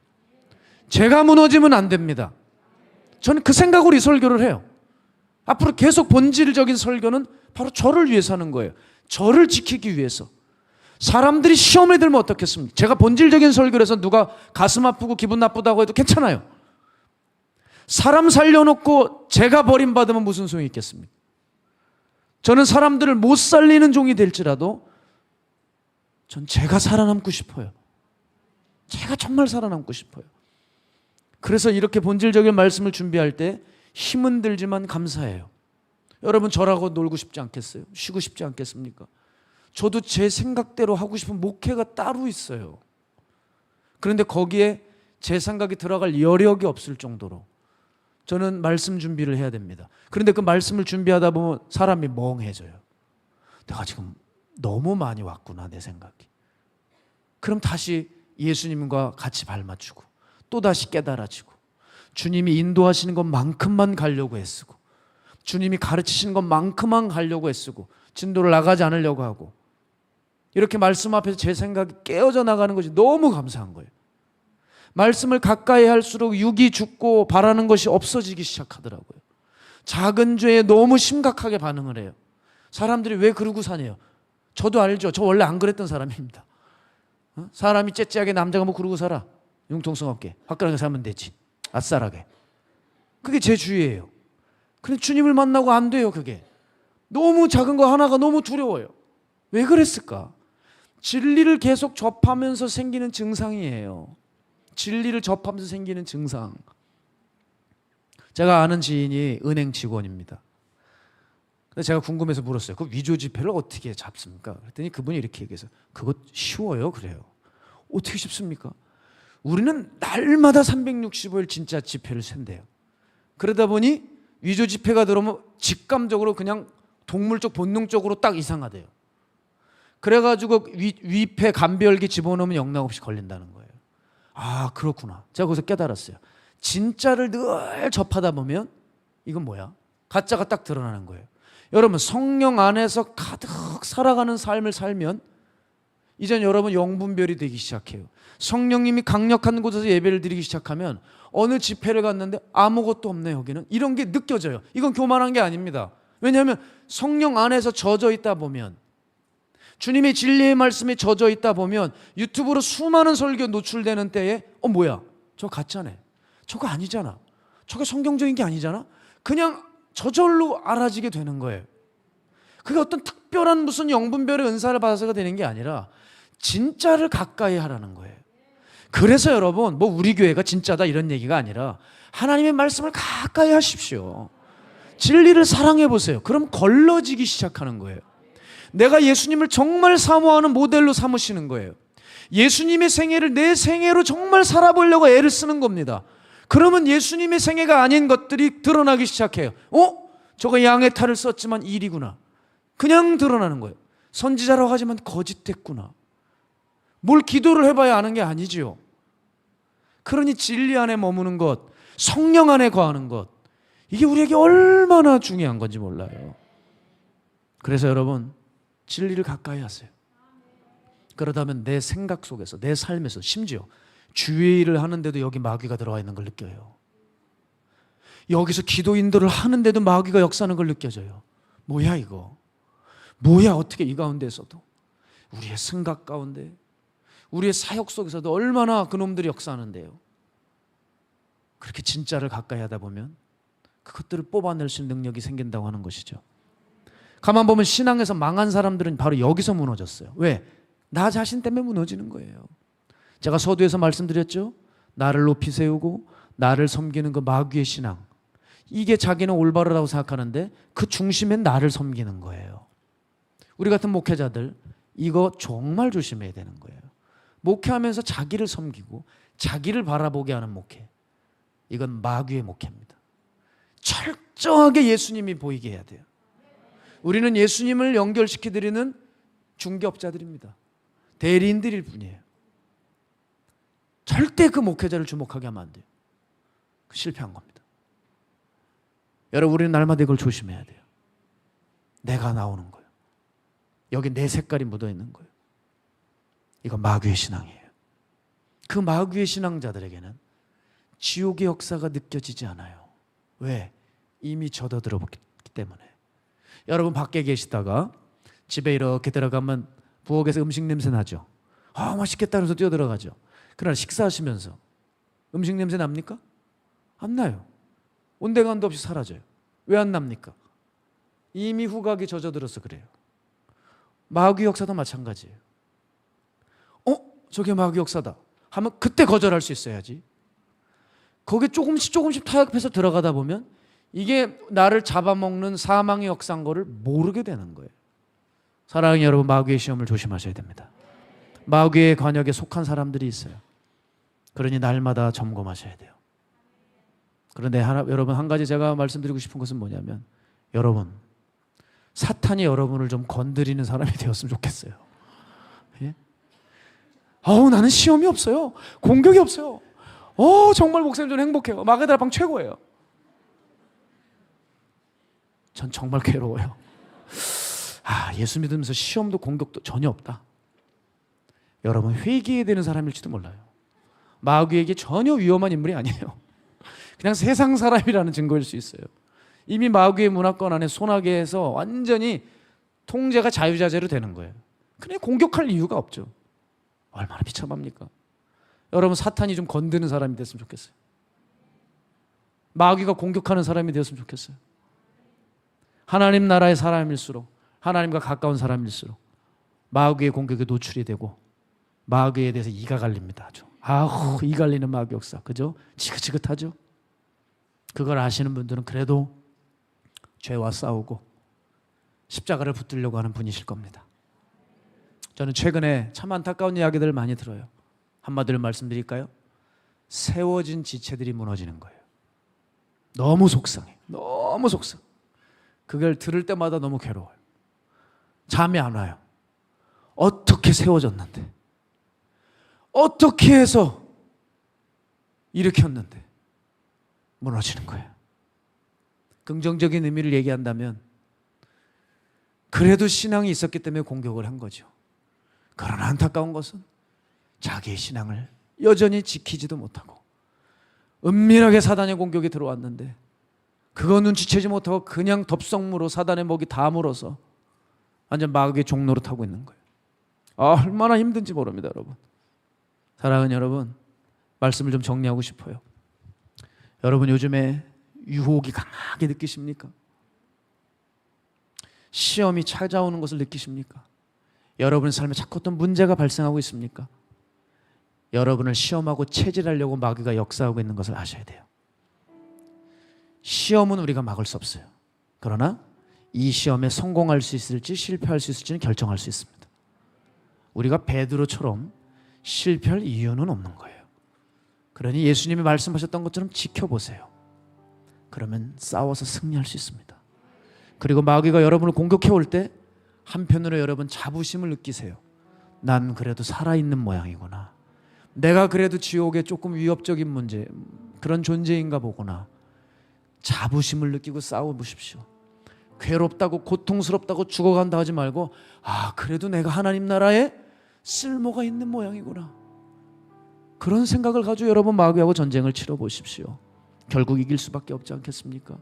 Speaker 1: 제가 무너지면 안 됩니다. 저는 그 생각으로 이 설교를 해요. 앞으로 계속 본질적인 설교는 바로 저를 위해서 하는 거예요. 저를 지키기 위해서. 사람들이 시험에 들면 어떻겠습니까? 제가 본질적인 설교를 해서 누가 가슴 아프고 기분 나쁘다고 해도 괜찮아요. 사람 살려놓고 제가 버림받으면 무슨 소용이 있겠습니까? 저는 사람들을 못 살리는 종이 될지라도 전 제가 살아남고 싶어요. 제가 정말 살아남고 싶어요. 그래서 이렇게 본질적인 말씀을 준비할 때 힘은 들지만 감사해요. 여러분 저라고 놀고 싶지 않겠어요? 쉬고 싶지 않겠습니까? 저도 제 생각대로 하고 싶은 목회가 따로 있어요. 그런데 거기에 제 생각이 들어갈 여력이 없을 정도로 저는 말씀 준비를 해야 됩니다. 그런데 그 말씀을 준비하다 보면 사람이 멍해져요. 내가 지금 너무 많이 왔구나 내 생각이. 그럼 다시 예수님과 같이 발맞추고 또다시 깨달아지고 주님이 인도하시는 것만큼만 가려고 애쓰고 주님이 가르치시는 것만큼만 가려고 애쓰고 진도를 나가지 않으려고 하고 이렇게 말씀 앞에서 제 생각이 깨어져 나가는 것이 너무 감사한 거예요. 말씀을 가까이 할수록 육이 죽고 바라는 것이 없어지기 시작하더라고요. 작은 죄에 너무 심각하게 반응을 해요. 사람들이 왜 그러고 사네요. 저도 알죠. 저 원래 안 그랬던 사람입니다. 사람이 째째하게 남자가 뭐 그러고 살아. 융통성 없게 화끈하게 살면 되지. 아싸라게. 그게 제 주의예요. 근데 주님을 만나고 안 돼요. 그게 너무 작은 거 하나가 너무 두려워요. 왜 그랬을까? 진리를 계속 접하면서 생기는 증상이에요. 진리를 접하면서 생기는 증상. 제가 아는 지인이 은행 직원입니다. 근데 제가 궁금해서 물었어요. 그 위조 지폐를 어떻게 잡습니까? 그랬더니 그분이 이렇게 얘기해서 그거 쉬워요. 그래요. 어떻게 쉽습니까? 우리는 날마다 365일 진짜 지폐를 센대요. 그러다 보니 위조 지폐가 들어오면 직감적으로 그냥 동물적 본능적으로 딱 이상하대요. 그래가지고 위패 감별기 집어넣으면 영락없이 걸린다는 거예요. 아, 그렇구나. 제가 거기서 깨달았어요. 진짜를 늘 접하다 보면 이건 뭐야? 가짜가 딱 드러나는 거예요. 여러분, 성령 안에서 가득 살아가는 삶을 살면 이젠 여러분 영분별이 되기 시작해요. 성령님이 강력한 곳에서 예배를 드리기 시작하면 어느 집회를 갔는데 아무것도 없네 여기는. 이런 게 느껴져요. 이건 교만한 게 아닙니다. 왜냐하면 성령 안에서 젖어 있다 보면, 주님의 진리의 말씀에 젖어 있다 보면 유튜브로 수많은 설교 노출되는 때에 뭐야? 저거 가짜네. 저거 아니잖아. 저게 성경적인 게 아니잖아. 그냥 저절로 알아지게 되는 거예요. 그게 어떤 특별한 무슨 영분별의 은사를 받아서가 되는 게 아니라 진짜를 가까이 하라는 거예요. 그래서 여러분, 뭐 우리 교회가 진짜다 이런 얘기가 아니라 하나님의 말씀을 가까이 하십시오. 진리를 사랑해 보세요. 그럼 걸러지기 시작하는 거예요. 내가 예수님을 정말 사모하는 모델로 삼으시는 거예요. 예수님의 생애를 내 생애로 정말 살아보려고 애를 쓰는 겁니다. 그러면 예수님의 생애가 아닌 것들이 드러나기 시작해요. 저거 양의 탈을 썼지만 일이구나. 그냥 드러나는 거예요. 선지자라고 하지만 거짓됐구나. 뭘 기도를 해봐야 아는 게 아니지요. 그러니 진리 안에 머무는 것, 성령 안에 거하는 것, 이게 우리에게 얼마나 중요한 건지 몰라요. 그래서 여러분, 진리를 가까이 하세요. 그러다면 내 생각 속에서, 내 삶에서, 심지어 주의 일을 하는데도 여기 마귀가 들어와 있는 걸 느껴요. 여기서 기도 인도를 하는데도 마귀가 역사하는 걸 느껴져요. 뭐야 이거? 뭐야 어떻게 이 가운데서도? 우리의 생각 가운데, 우리의 사역 속에서도 얼마나 그놈들이 역사하는데요. 그렇게 진짜를 가까이 하다 보면 그것들을 뽑아낼 수 있는 능력이 생긴다고 하는 것이죠. 가만 보면 신앙에서 망한 사람들은 바로 여기서 무너졌어요. 왜? 나 자신 때문에 무너지는 거예요. 제가 서두에서 말씀드렸죠. 나를 높이 세우고 나를 섬기는 그 마귀의 신앙, 이게 자기는 올바르다고 생각하는데 그 중심엔 나를 섬기는 거예요. 우리 같은 목회자들 이거 정말 조심해야 되는 거예요. 목회하면서 자기를 섬기고 자기를 바라보게 하는 목회, 이건 마귀의 목회입니다. 철저하게 예수님이 보이게 해야 돼요. 우리는 예수님을 연결시켜드리는 중개업자들입니다. 대리인들일 뿐이에요. 절대 그 목회자를 주목하게 하면 안 돼요. 실패한 겁니다. 여러분, 우리는 날마다 이걸 조심해야 돼요. 내가 나오는 거예요. 여기 내 색깔이 묻어 있는 거예요. 이건 마귀의 신앙이에요. 그 마귀의 신앙자들에게는 지옥의 역사가 느껴지지 않아요. 왜? 이미 젖어들어봤기 때문에. 여러분, 밖에 계시다가 집에 이렇게 들어가면 부엌에서 음식 냄새 나죠. 맛있겠다 하면서 뛰어들어가죠. 그러나 식사하시면서 음식 냄새 납니까? 안 나요. 온데간도 없이 사라져요. 왜 안 납니까? 이미 후각이 젖어들어서 그래요. 마귀 역사도 마찬가지예요. 저게 마귀 역사다 하면 그때 거절할 수 있어야지. 거기에 조금씩 타협해서 들어가다 보면 이게 나를 잡아먹는 사망의 역사인 거를 모르게 되는 거예요. 사랑하는 여러분, 마귀의 시험을 조심하셔야 됩니다. 마귀의 관역에 속한 사람들이 있어요. 그러니 날마다 점검하셔야 돼요. 그런데 여러분, 한 가지 제가 말씀드리고 싶은 것은 뭐냐면, 여러분, 사탄이 여러분을 좀 건드리는 사람이 되었으면 좋겠어요. 예? 나는 시험이 없어요. 공격이 없어요. 정말 목사님 좀 행복해요. 마가다라방 최고예요. 전 정말 괴로워요. 예수 믿으면서 시험도 공격도 전혀 없다. 여러분, 회개해야 되는 사람일지도 몰라요. 마귀에게 전혀 위험한 인물이 아니에요. 그냥 세상 사람이라는 증거일 수 있어요. 이미 마귀의 문화권 안에 손아귀에서 완전히 통제가 자유자재로 되는 거예요. 그냥 공격할 이유가 없죠. 얼마나 비참합니까? 여러분, 사탄이 좀 건드는 사람이 됐으면 좋겠어요. 마귀가 공격하는 사람이 되었으면 좋겠어요. 하나님 나라의 사람일수록, 하나님과 가까운 사람일수록 마귀의 공격에 노출이 되고 마귀에 대해서 이가 갈립니다. 아주. 이 갈리는 마귀 역사, 그죠? 지긋지긋하죠? 그걸 아시는 분들은 그래도 죄와 싸우고 십자가를 붙들려고 하는 분이실 겁니다. 저는 최근에 참 안타까운 이야기들을 많이 들어요. 한마디로 말씀드릴까요? 세워진 지체들이 무너지는 거예요. 너무 속상해. 너무 속상. 그걸 들을 때마다 너무 괴로워요. 잠이 안 와요. 어떻게 세워졌는데, 어떻게 해서 일으켰는데 무너지는 거예요. 긍정적인 의미를 얘기한다면 그래도 신앙이 있었기 때문에 공격을 한 거죠. 그러나 안타까운 것은 자기의 신앙을 여전히 지키지도 못하고 은밀하게 사단의 공격이 들어왔는데 그거 눈치채지 못하고 그냥 덥석무로 사단의 먹이 다 물어서 완전 마귀의 종로로 타고 있는 거예요. 얼마나 힘든지 모릅니다, 여러분. 사랑하는 여러분, 말씀을 좀 정리하고 싶어요. 여러분 요즘에 유혹이 강하게 느끼십니까? 시험이 찾아오는 것을 느끼십니까? 여러분의 삶에 자꾸 어떤 문제가 발생하고 있습니까? 여러분을 시험하고 체질하려고 마귀가 역사하고 있는 것을 아셔야 돼요. 시험은 우리가 막을 수 없어요. 그러나 이 시험에 성공할 수 있을지 실패할 수 있을지는 결정할 수 있습니다. 우리가 베드로처럼 실패할 이유는 없는 거예요. 그러니 예수님이 말씀하셨던 것처럼 지켜보세요. 그러면 싸워서 승리할 수 있습니다. 그리고 마귀가 여러분을 공격해 올 때 한편으로 여러분 자부심을 느끼세요. 난 그래도 살아있는 모양이구나. 내가 그래도 지옥에 조금 위협적인 문제, 그런 존재인가 보구나. 자부심을 느끼고 싸워보십시오. 괴롭다고 고통스럽다고 죽어간다 하지 말고 그래도 내가 하나님 나라에 쓸모가 있는 모양이구나. 그런 생각을 가지고 여러분 마귀하고 전쟁을 치러보십시오. 결국 이길 수밖에 없지 않겠습니까?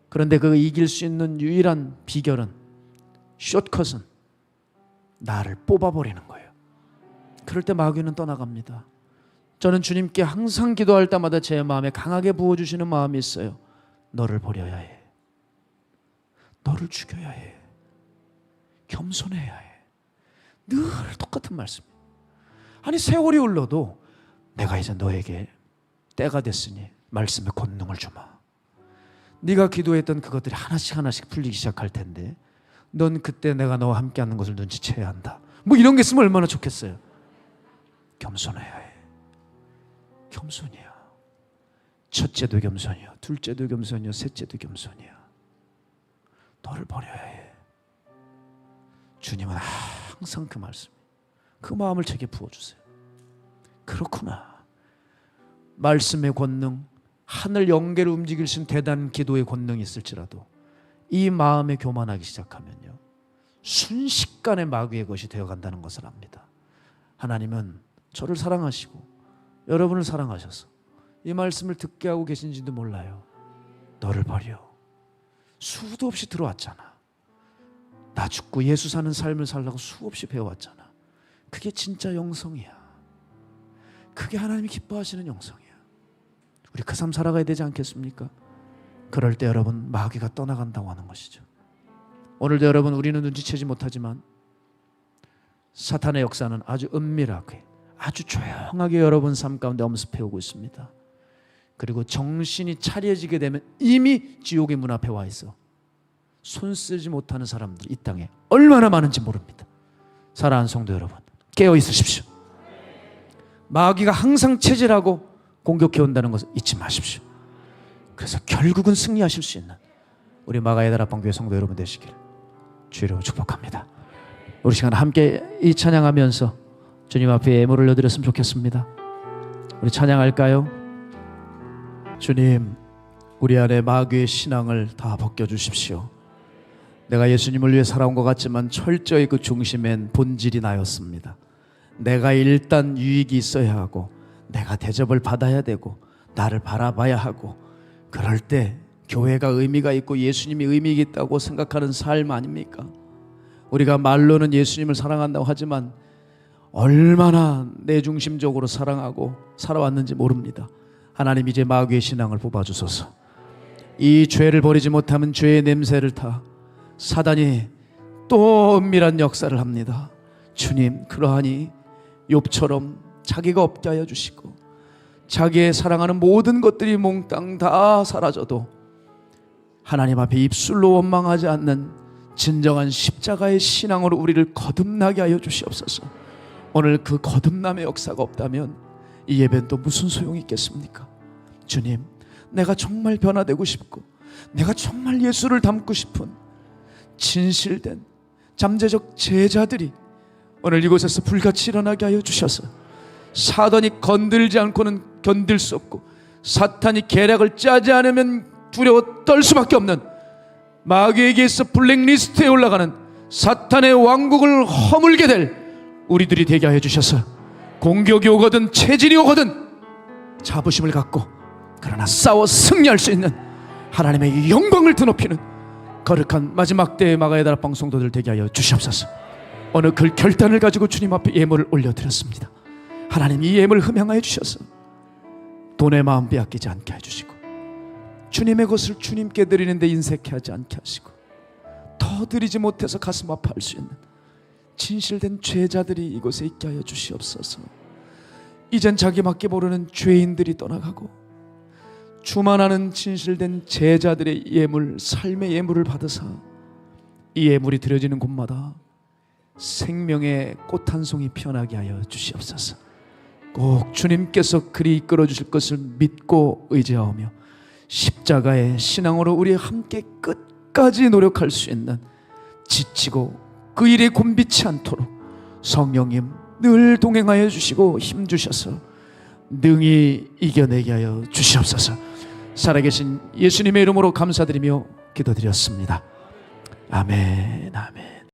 Speaker 1: 그런데 그 이길 수 있는 유일한 비결은, 숏컷은 나를 뽑아버리는 거예요. 그럴 때 마귀는 떠나갑니다. 저는 주님께 항상 기도할 때마다 제 마음에 강하게 부어주시는 마음이 있어요. 너를 버려야 해. 너를 죽여야 해. 겸손해야 해. 늘 똑같은 말씀이에요. 아니 세월이 흘러도 내가 이제 너에게 때가 됐으니 말씀의 권능을 주마. 네가 기도했던 그것들이 하나씩 하나씩 풀리기 시작할 텐데 넌 그때 내가 너와 함께하는 것을 눈치채야 한다. 뭐 이런 게 있으면 얼마나 좋겠어요. 겸손해야 해. 겸손이야. 첫째도 겸손이야. 둘째도 겸손이야. 셋째도 겸손이야. 너를 버려야 해. 주님은 항상 그 말씀, 그 마음을 제게 부어주세요. 그렇구나. 말씀의 권능, 하늘 영계를 움직일 수 있는 대단한 기도의 권능이 있을지라도 이 마음에 교만하기 시작하면요, 순식간에 마귀의 것이 되어간다는 것을 압니다. 하나님은 저를 사랑하시고 여러분을 사랑하셔서 이 말씀을 듣게 하고 계신지도 몰라요. 너를 버려. 수도 없이 들어왔잖아. 나 죽고 예수 사는 삶을 살라고 수없이 배워왔잖아. 그게 진짜 영성이야. 그게 하나님이 기뻐하시는 영성이야. 우리 그 삶 살아가야 되지 않겠습니까? 그럴 때 여러분 마귀가 떠나간다고 하는 것이죠. 오늘도 여러분 우리는 눈치채지 못하지만 사탄의 역사는 아주 은밀하게, 아주 조용하게 여러분 삶 가운데 엄습해오고 있습니다. 그리고 정신이 차려지게 되면 이미 지옥의 문 앞에 와 있어 손 쓰지 못하는 사람들이 이 땅에 얼마나 많은지 모릅니다. 사랑하는 성도 여러분, 깨어 있으십시오. 마귀가 항상 체질하고 공격해 온다는 것을 잊지 마십시오. 그래서 결국은 승리하실 수 있는 우리 마가야다라 방교회 성도 여러분 되시길 주 이름으로 축복합니다. 우리 시간 함께 이 찬양하면서 주님 앞에 예물을 올려드렸으면 좋겠습니다. 우리 찬양할까요? 주님, 우리 안에 마귀의 신앙을 다 벗겨주십시오. 내가 예수님을 위해 살아온 것 같지만 철저히 그 중심엔 본질이 나였습니다. 내가 일단 유익이 있어야 하고 내가 대접을 받아야 되고 나를 바라봐야 하고, 그럴 때 교회가 의미가 있고 예수님이 의미 있다고 생각하는 삶 아닙니까? 우리가 말로는 예수님을 사랑한다고 하지만 얼마나 내중심적으로 사랑하고 살아왔는지 모릅니다. 하나님, 이제 마귀의 신앙을 뽑아주소서. 이 죄를 버리지 못하면 죄의 냄새를 타 사단이 또 은밀한 역사를 합니다. 주님, 그러하니 욥처럼 자기가 없게 하여 주시고 자기의 사랑하는 모든 것들이 몽땅 다 사라져도 하나님 앞에 입술로 원망하지 않는 진정한 십자가의 신앙으로 우리를 거듭나게 하여 주시옵소서. 오늘 그 거듭남의 역사가 없다면 이 예배는 또 무슨 소용이 있겠습니까? 주님, 내가 정말 변화되고 싶고 내가 정말 예수를 닮고 싶은 진실된 잠재적 제자들이 오늘 이곳에서 불같이 일어나게 하여 주셔서 사단이 건들지 않고는 견딜 수 없고 사탄이 계략을 짜지 않으면 두려워 떨 수밖에 없는 마귀에게서 블랙리스트에 올라가는 사탄의 왕국을 허물게 될 우리들이 되게 하여 주셔서 공격이 오거든 체질이 오거든 자부심을 갖고 그러나 싸워 승리할 수 있는 하나님의 영광을 드높이는 거룩한 마지막 때의 마가의 나라 방송도들 되게 하여 주시옵소서. 어느 그 결단을 가지고 주님 앞에 예물을 올려드렸습니다. 하나님 이 예물 흠양하여 주셔서 돈의 마음 빼앗기지 않게 해주시고 주님의 것을 주님께 드리는데 인색해 하지 않게 하시고 더 드리지 못해서 가슴 아파할 수 있는 진실된 제자들이 이곳에 있게 하여 주시옵소서. 이젠 자기밖에 모르는 죄인들이 떠나가고 주만 아는 진실된 제자들의 예물, 삶의 예물을 받으사 이 예물이 드려지는 곳마다 생명의 꽃 한 송이 피어나게 하여 주시옵소서. 꼭 주님께서 그리 이끌어 주실 것을 믿고 의지하오며 십자가의 신앙으로 우리 함께 끝까지 노력할 수 있는 지치고 그 일에 곤비치 않도록 성령님 늘 동행하여 주시고 힘주셔서 능히 이겨내게 하여 주시옵소서. 살아계신 예수님의 이름으로 감사드리며 기도드렸습니다. 아멘, 아멘.